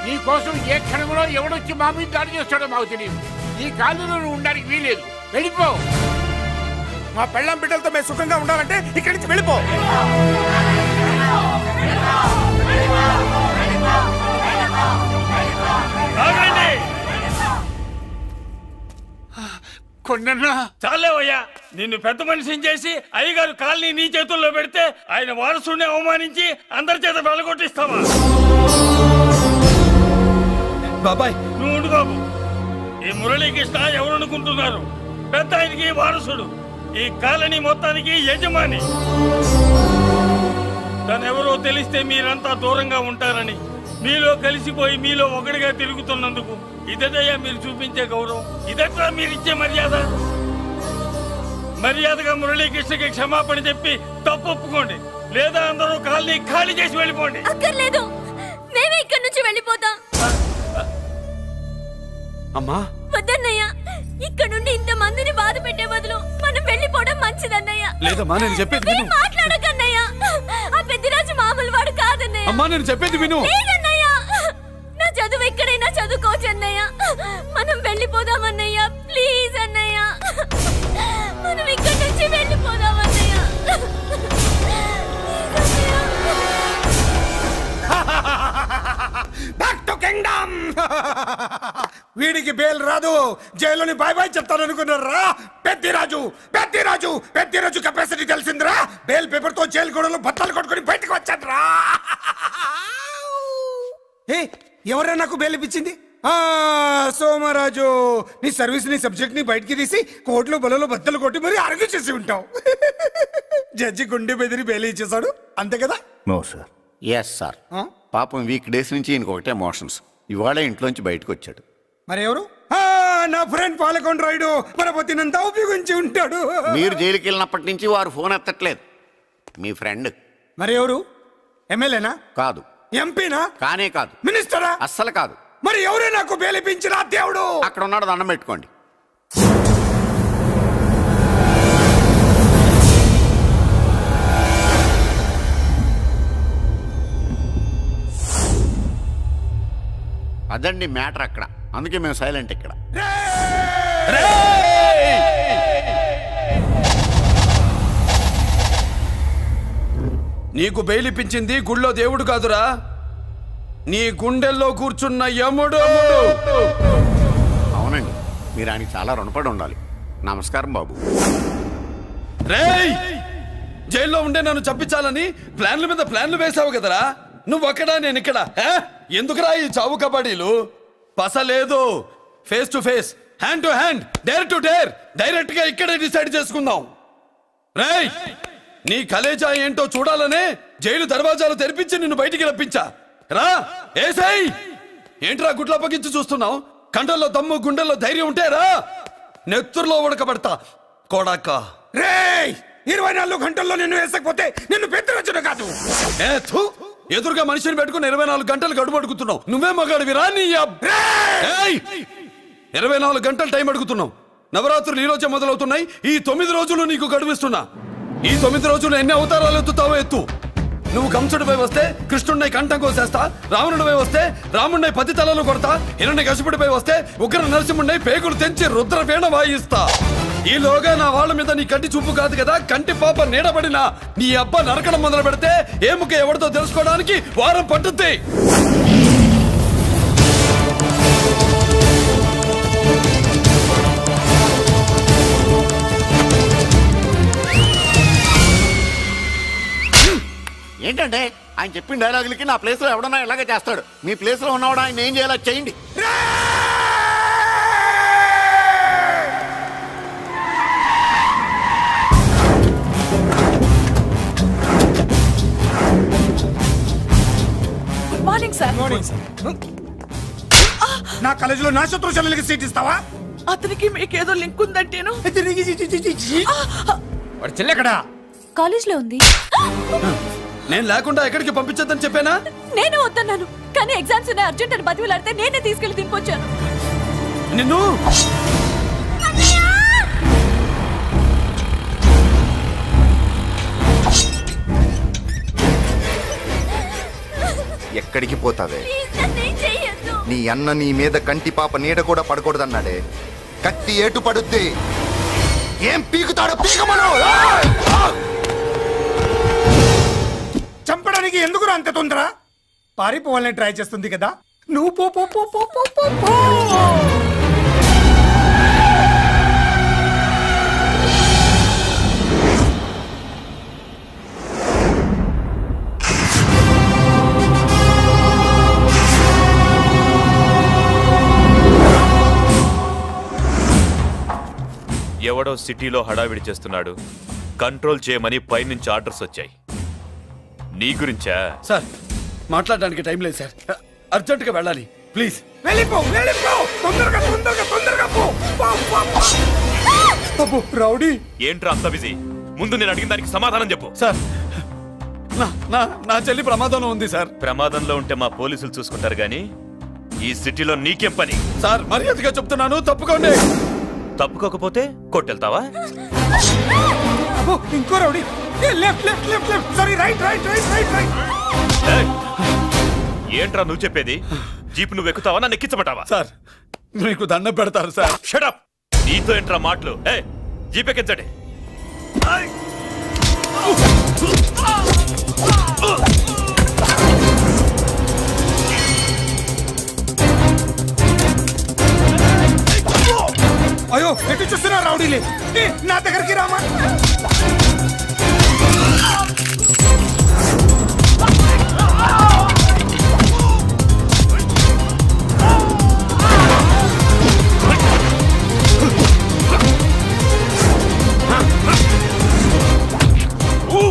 నీ కోసం ఏ క్షణంలో ఎవడొచ్చి మా మీద దాడి చేస్తాడో మాకు తెలియదు. ఈ కాలనీలో నువ్వు ఉండడానికి వీలేదు. వెళ్ళిపో.
మా పెళ్ళాం బిడ్డలతో మేము సుఖంగా ఉండాలంటే ఇక్కడి నుంచి వెళ్ళిపో.
చాలేవయ్యా, నిన్ను పెద్ద మనిషిని చేసి అయ్యగారు కాలనీ నీ చేతుల్లో పెడితే ఆయన వారసుని అవమానించి అందరి చేత వెళ్ళగొట్టిస్తావా?
బాబాయ్
నువ్వు ఉండు బాబు. ఈ మురళీకృష్ణ ఎవరనుకుంటున్నారు? పెద్ద ఆయనకి వారసుడు, ఈ కాలనీ మొత్తానికి యజమాని. తనెవరో తెలిస్తే మీరంతా దూరంగా ఉంటారని మీలో కలిసిపోయి మీలో ఒకటిగా తిరుగుతున్నందుకు ఇదయ్యా మీరు చూపించే గౌరవం. ఇదట్లా మీరిచ్చే మర్యాద. మర్యాదగా మురళీకృష్ణకి క్షమాపణ చెప్పి తప్పు ఒప్పుకోండి, లేదా అందరూ కాలనీ ఖాళీ చేసి వెళ్ళిపోండి.
అక్కర్లేదు, మేమే ఇక్కడి నుంచి వెళ్ళిపోతాం.
అమ్మా
వద్దన్నయ్య, ఇక్కడ నుండి ఇంత మందిని బాధ పెట్టే బదులు మనం వెళ్ళిపోవడం మంచిదన్నయ్య.
లేదమ్మా, నేను చెప్పేది విను.
మాట్లాడకన్నయ్య, ఆ పెద్దిరాజు మామూలు వాడు కాదన్నయ్య.
అమ్మా నేను చెప్పేది విను.
లేదన్నయ్య, నా చదువు ఎక్కడైనా చదువుకోవచ్చు అన్నయ్య. మనం వెళ్ళిపోదామన్నయ్య, ప్లీజ్ అన్నయ్య. మనం ఇక్కడి నుంచి వెళ్ళిపోదామన్నయ్య.
Back to kingdom. వీడికి బెయిల్ రాదు, జైలుని బాయ్ బాయ్ చెప్తాను అనుకున్నారా? పెద్దిరాజు పెద్దిరాజు పెద్దిరాజు కెపాసిటీ తెలిసిందిరా. బెయిల్ పేపర్ తో జైలు గోడలు బట్టలు కొట్టుకుని బయటకు వచ్చాడ్రా. ఎవరా నాకు బెయిల్ ఇప్పించింది? సోమరాజు, నీ సర్వీస్ నీ సబ్జెక్ట్ ని బయటికి తీసి కోర్టులో బలలో బద్దలు కొట్టి మరి ఆర్గ్యూ చేసి ఉంటావు. జడ్జి గుండె బెదిరి బెయిల్ ఇచ్చేసాడు, అంతే కదా?
No sir. Yes sir. పాపం వీక్ డేస్ నుంచి ఇంకొకటే మోషన్స్. ఇవాళ ఇంట్లోంచి బయటకు వచ్చాడు.
మరి ఎవరు? నా ఫ్రెండ్ పాలకొండ రాయుడు మన పొత్తినంతా ఉపయోగించి ఉంటాడు.
మీరు జైలుకి వెళ్ళినప్పటి నుంచి వారు ఫోన్ ఎత్తట్లేదు. మీ ఫ్రెండ్.
మరి ఎవరు? ఎమ్మెల్యేనా?
కాదు.
ఎంపీనా?
కానే కాదు.
మినిస్టరా?
అస్సలు కాదు.
మరి ఎవరే నాకు బేలిపించిన దేవుడు?
అక్కడ ఉన్నాడు, దండం పెట్టుకోండి. అదండి మ్యాటర్ అక్కడ. అందుకే మేము సైలెంట్ ఇక్కడ.
నీకు బెయిలిపించింది గుళ్ళో దేవుడు కాదురా, నీ గుండెల్లో కూర్చున్న యముడు.
అవునండి, మీరు ఆయనకి చాలా రుణపడి ఉండాలి. నమస్కారం బాబు.
రేయ్, జైల్లో ఉండే నన్ను చంపించాలని ప్లాన్ల మీద ప్లాన్లు వేసావు కదరా. నువ్వు అక్కడ నేను ఇక్కడ. ఎందుకురా ఈ చావు కబడ్డీలు? పసలేదు. Face to face, hand to hand, dare to dare, direct గా ఇక్కడే డిసైడ్ చేసుకుందాం. రేయ్, నీ కలేజా ఏంటో చూడాలనే జైలు దర్వాజాలు తెరిపించి నిన్ను బయటికి రప్పించా. రా ఏసై. ఏంట్రా గుడ్ల పగించి చూస్తున్నావు? కండల్లో దమ్ము, గుండెల్లో ధైర్యం ఉంటే రా. నెత్తురులో ఉడకబడతా కొడాక.
రేయ్, 24 గంటల్లో నిన్ను వేసకపోతే నిన్ను పెద్దరొచ్చును కాదు.
ఎదురుగా మనిషిని పెట్టుకుని 24 గంటలు గడుపు అడుగుతున్నావు. నువ్వే మగాడివిరా నీ 24 గంటలు టైం అడుగుతున్నావు. నవరాత్రులు ఈ రోజే మొదలవుతున్నాయి. ఈ 9 రోజులు నీకు గడువిస్తున్నా. ఈ 9 రోజులు ఎన్ని అవతారాలు ఎత్తుతావో ఎత్తు. నువ్వు కంసుడిపై వస్తే కృష్ణుడిని కంఠం కోసేస్తా, రావణుడిపై వస్తే రాముడిని 10 తలలు కొడతా, హిరణ్యకశిపుడిపై వస్తే ఉగ్ర నరసింహుడిని పేగులు తెంచి రుద్రవీణ వాయిస్తా. ఈలోగా నా వాళ్ళ మీద నీ కంటి చూపు కాదు కదా, కంటి పాప నీడబడినా నీ అబ్బ నరకడం మొదలు పెడితే ఏముక ఎవరితో తెలుసుకోవడానికి వారం పట్టుద్ది.
ఏంటంటే ఆయన చెప్పిన డైలాగులకి నా ప్లేస్ లో ఎవడన్నా ఇలాగే చేస్తాడు. మీ ప్లేస్ లో ఉన్నవాడు ఆయన ఏం చేయాలో చేయండి.
నా కాలేజీలో నా శత్రు చెల్లెలకి సీట్ ఇస్తావా?
అతనికి మీకేదో లింక్ ఉందంటేను.
వాడు చెల్లెక్కడా?
కాలేజ్ లో ఉంది.
నేను లేకుండా ఎక్కడికి పంపించొద్దని చెప్పానా?
నేను వద్దన్నాను, కానీ ఎగ్జామ్స్ ఉన్నాయి అర్జెంట్ అని బతిలాడితే నేనే తీసుకెళ్లి దింపొచ్చాను.
నిన్ను
ఎక్కడికి పోతావే? నీ అన్న నీ మీద కంటి పాప నీడ కూడా పడకూడదన్నాడే. కత్తి ఏటు పడుద్ది. ఏం పీకుతాడో పీకమను.
చంపడానికి ఎందుకు అంత తొందర? పారిపోవాలని ట్రై చేస్తుంది కదా. నువ్వు పో పో పో పో పో పో పో.
ఎవడో సిటీలో హడావిడి చేస్తున్నాడు, కంట్రోల్ చేయమని పైనుంచి ఆర్డర్స్ వచ్చాయి. నీ గురించా?
సార్ మాట్లాడడానికి టైం లేదు సార్, అర్జెంటుగా వెళ్ళాలి ప్లీజ్.
వెళ్ళిపో వెళ్ళిపో, తొందరగా తొందరగా తొందరగా పో. రౌడీ
ఏంట్రా అంత బిజీ? ముందు నేను అడిగిన దానికి సమాధానం చెప్పు.
సార్ నా చెల్లి ప్రమాదంలో ఉంది సార్.
ప్రమాదంలో ఉంటే మా పోలీసులు చూసుకుంటారు గానీ ఈ సిటీలో నీకేం పని?
సార్ మర్యాదగా చెప్తున్నాను, తప్పుకోండి.
తప్పుకోకపోతే కొట్టెళ్తావా?
ఇంకో rowdy. Left left left left, sorry right right right right right.
ఏంట్రా నువ్వు చెప్పేది? జీప్ నువ్వు ఎక్కుతావా, నన్ను ఎక్కించమంటావా?
సార్ మీకు దండం పెడతారు సార్.
Shut up. నీతో ఏంట్రా మాటలు? జీప్ ఎక్కించండి.
అయ్యో ఎటు చూస్తున్నా రౌడీలే, నా దగ్గరికి రామా.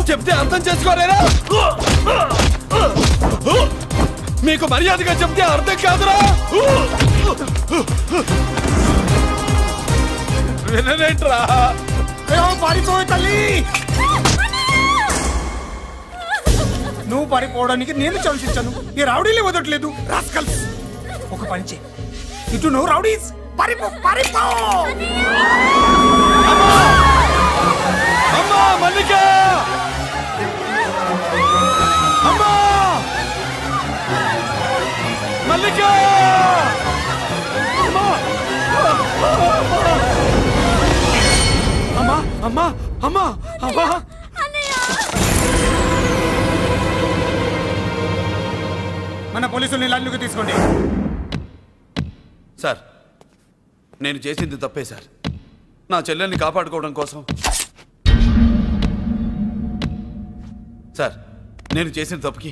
చెప్తే అర్థం చేసుకోలేరా? మీకు మర్యాదగా చెప్తే అర్థం కాదురా? వినరేంట్రా?
పారిపోయి తల్లి. నువ్వు పారిపోవడానికి నేను చంపించాను, ఈ రౌడీలే వదలట్లేదు. రాస్కల్స్, ఒక పని చేయి, ఇటు నువ్వు రౌడీస్ పారిపో పారిపో.
అమ్మా మల్లిక, అమ్మా మల్లిక, అమ్మా అమ్మా అమ్మా అమ్మా.
మన పోలీసుల్ని లైన్లోకి తీసుకోండి.
సార్ నేను చేసింది తప్పే సార్. నా చెల్లెల్ని కాపాడుకోవడం కోసం సార్ నేను చేసిన తప్పుకి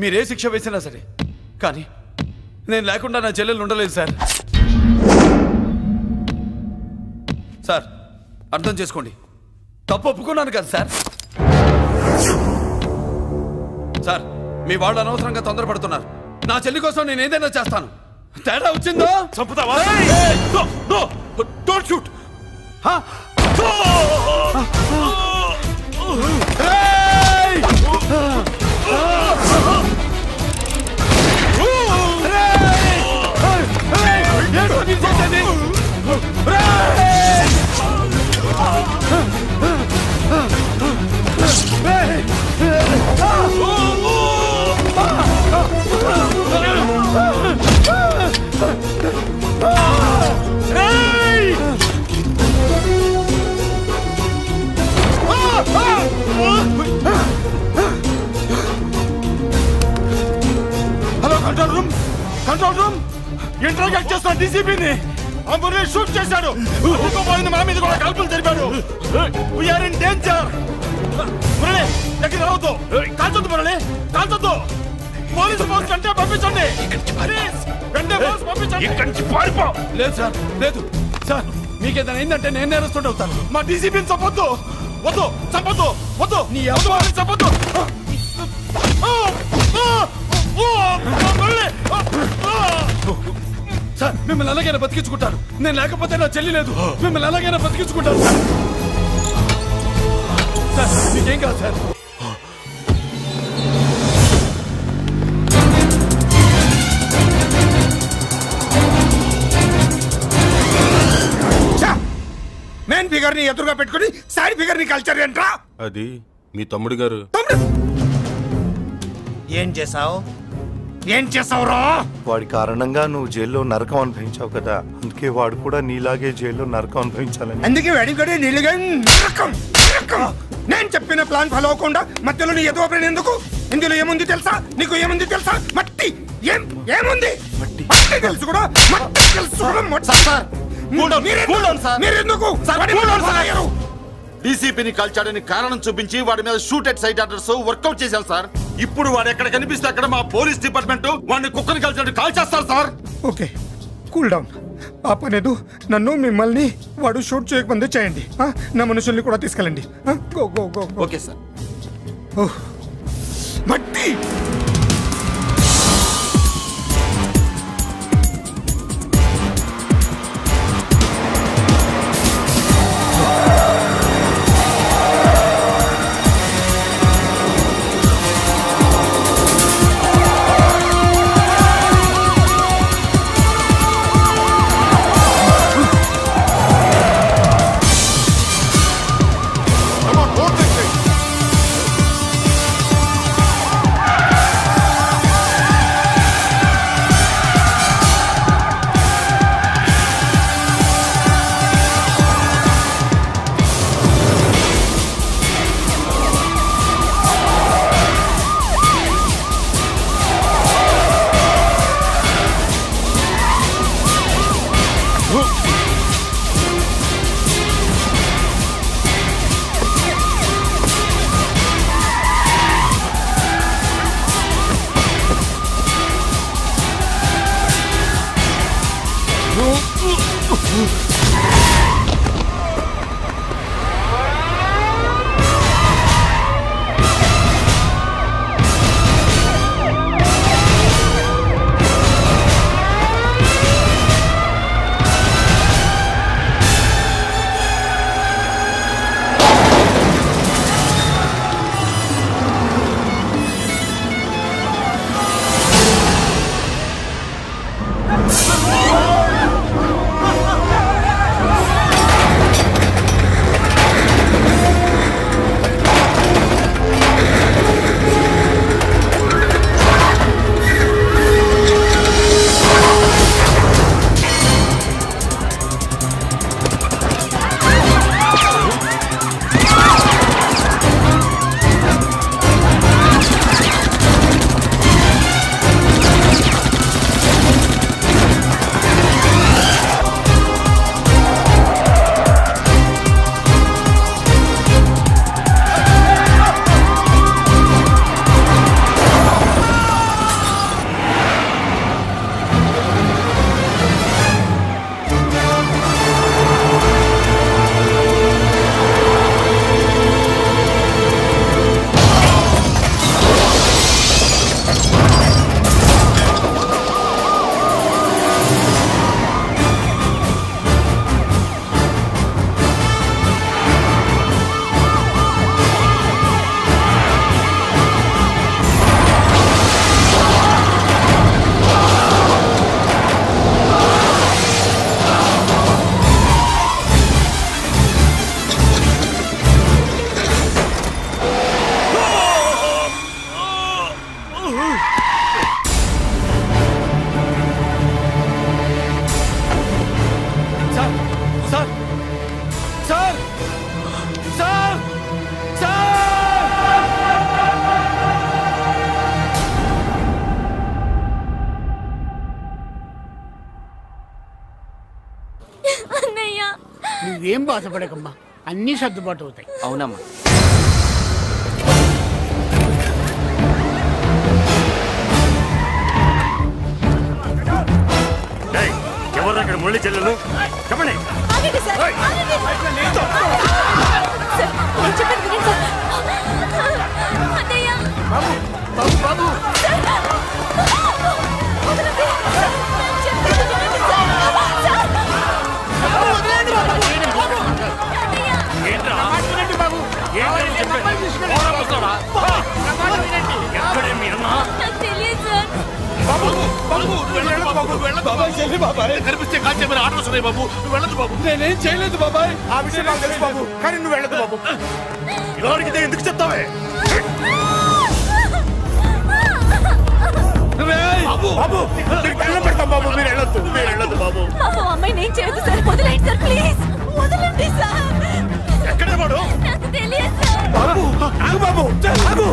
మీరే శిక్ష వేసినా సరే, కానీ నేను లేకుండా నా చెల్లెలు ఉండలేదు సార్. సార్ అర్థం చేసుకోండి, తప్పు ఒప్పుకున్నాను కదా సార్. సార్ మీ వాళ్ళు అనవసరంగా తొందరపడుతున్నారు. నా చెల్లి కోసం నేను ఏదైనా చేస్తాను. తేడా వచ్చిందో
చంపుతావా? Don't shoot.
Hello control room, control room. Interact చేస్తున్న డీసీపీని మురళి షూట్ చేశాడు. పోయింది, మా మీద కూడా కాల్పులు జరిపాడు. We're in danger. మురళి దగ్గర రావద్దు, కాల్చొద్దు మురళి, కాల్చొద్దు. పోలీసు ఫోర్స్ కంటే పంపించండి, వెంటనే ఫోర్స్ పంపించండి.
ఇక్కడి నుంచి పారిపో.
లేదు సార్, లేదు సార్. మీకేదైనా అయిందంటే నేను నేరస్తుడు అవుతాను.
మా డీసీపీని చంపొద్దు, వద్దు, చంపొద్దు, వద్దు.
నీ ఎవరు
చంపొద్దు.
సార్ మిమ్మల్ని అలాగైనా బతికించుకుంటాను. నేను లేకపోతే నా చెల్లి లేదు. మిమ్మల్ని అలాగైనా బతికించుకుంటాను సార్. మీకేం కాదు సార్.
మెయిన్ ఫిగర్ ని ఎదురుగా పెట్టుకుని సైడ్ ఫిగర్ ని కల్చర్ ఏంట్రా?
అది మీ తమ్ముడు గారు.
ఏం చేసావు? ఏం చేసావురా?
వాడి కారణంగా నువ్వు జైల్లో నరకం అనుభవించావు కదా, అందుకే వాడు కూడా నీలాగే జైల్లో నరకం అనుభవించాలని.
అందుకే వాడి నీళ్ళగా నరకం. నేను చెప్పిన ప్లాన్ ఫాలో అవ్వకుండా మధ్యలో నీ ఎదురు ఓపెన్ ఎందుకు? ఇందులో ఏముంది తెలుసా? నీకు ఏముంది తెలుసా? మట్టి. ఏముంది? మట్టి తెలుసు కూడా. మట్టి తెలుసు కూడా.
డీసీపీని కాల్చాడని కారణం చూపించి వాడి మీద shoot at sight orders workout చేశారు సార్. ఇప్పుడు వాడు ఎక్కడ కనిపిస్తే అక్కడ మా పోలీస్ డిపార్ట్మెంట్ వాడిని కుక్కని కాల్చాడు కాల్ చేస్తారు సార్.
Okay, cool down. ఆ పనేదు నన్ను మిమ్మల్ని వాడు షూట్ చేయకముందే చేయండి. నా మనుషుల్ని కూడా తీసుకెళ్ళండి. Go go go.
Okay sir.
మట్టి
నువ్వేం బాధపడకమ్మా, అన్నీ సర్దుబాటు అవుతాయి.
అవునమ్మా.
ఎవరు అక్కడ మురళి చెల్లెలు చెప్పండి.
బాబు
వస్తాడా ఎక్కడే మీ అన్న
నాకు తెలియదు సార్.
బాబు బాబు వెళ్ళదు బాబు వెళ్ళదు బాబాయ్ చెల్లి బాబాయ్ కనిపిస్తే కాల్చే మీరు ఆర్డర్స్ ఉన్నాయి బాబు నువ్వు వెళ్ళదు బాబు
నేనేం చేయలేదు బాబాయ్
ఆ విషయం నాకు తెలుసు బాబు కానీ నువ్వు వెళ్ళదు బాబు ఎవరికి ఎందుకు చెప్తావే బాబు బాబు నీకు దండం పెడతాం బాబు మీరు వెళ్ళొద్దు బాబు
అమ్మాయి నేను చేయదు సార్ వదిలేండి సార్ ప్లీజ్ వదలండి సార్
ఎక్కడ వాడు
నాకు తెలియదు సార్.
బాబు ఆగు బాబు ఆగు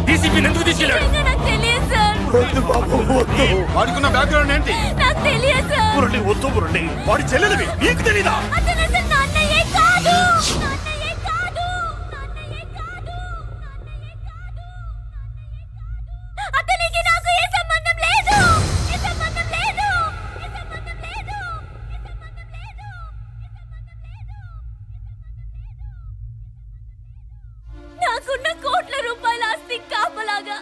డీసీపీని ఎందుకు తీసుకెళ్ళాడు
నాకు తెలియదు సార్.
వద్దు బాబు వద్దు వాడికున్న బ్యాక్గ్రౌండ్ ఏంటి
నాకు తెలియదు సార్.
మురళి వద్దు మురళి వాడి చెల్లెలివి నీకు తెలీదా
అతను అసలు నా అన్నయ్యే కాదు. అతనికి నాకు ఏ సంబంధం లేదు. నాకున్న కోట్ల రూపాయల ఆస్తి కాపలాగా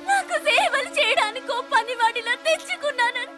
నాకు సేవలు చేయడానికి ఓ పనివాడిలా తెచ్చుకున్నానని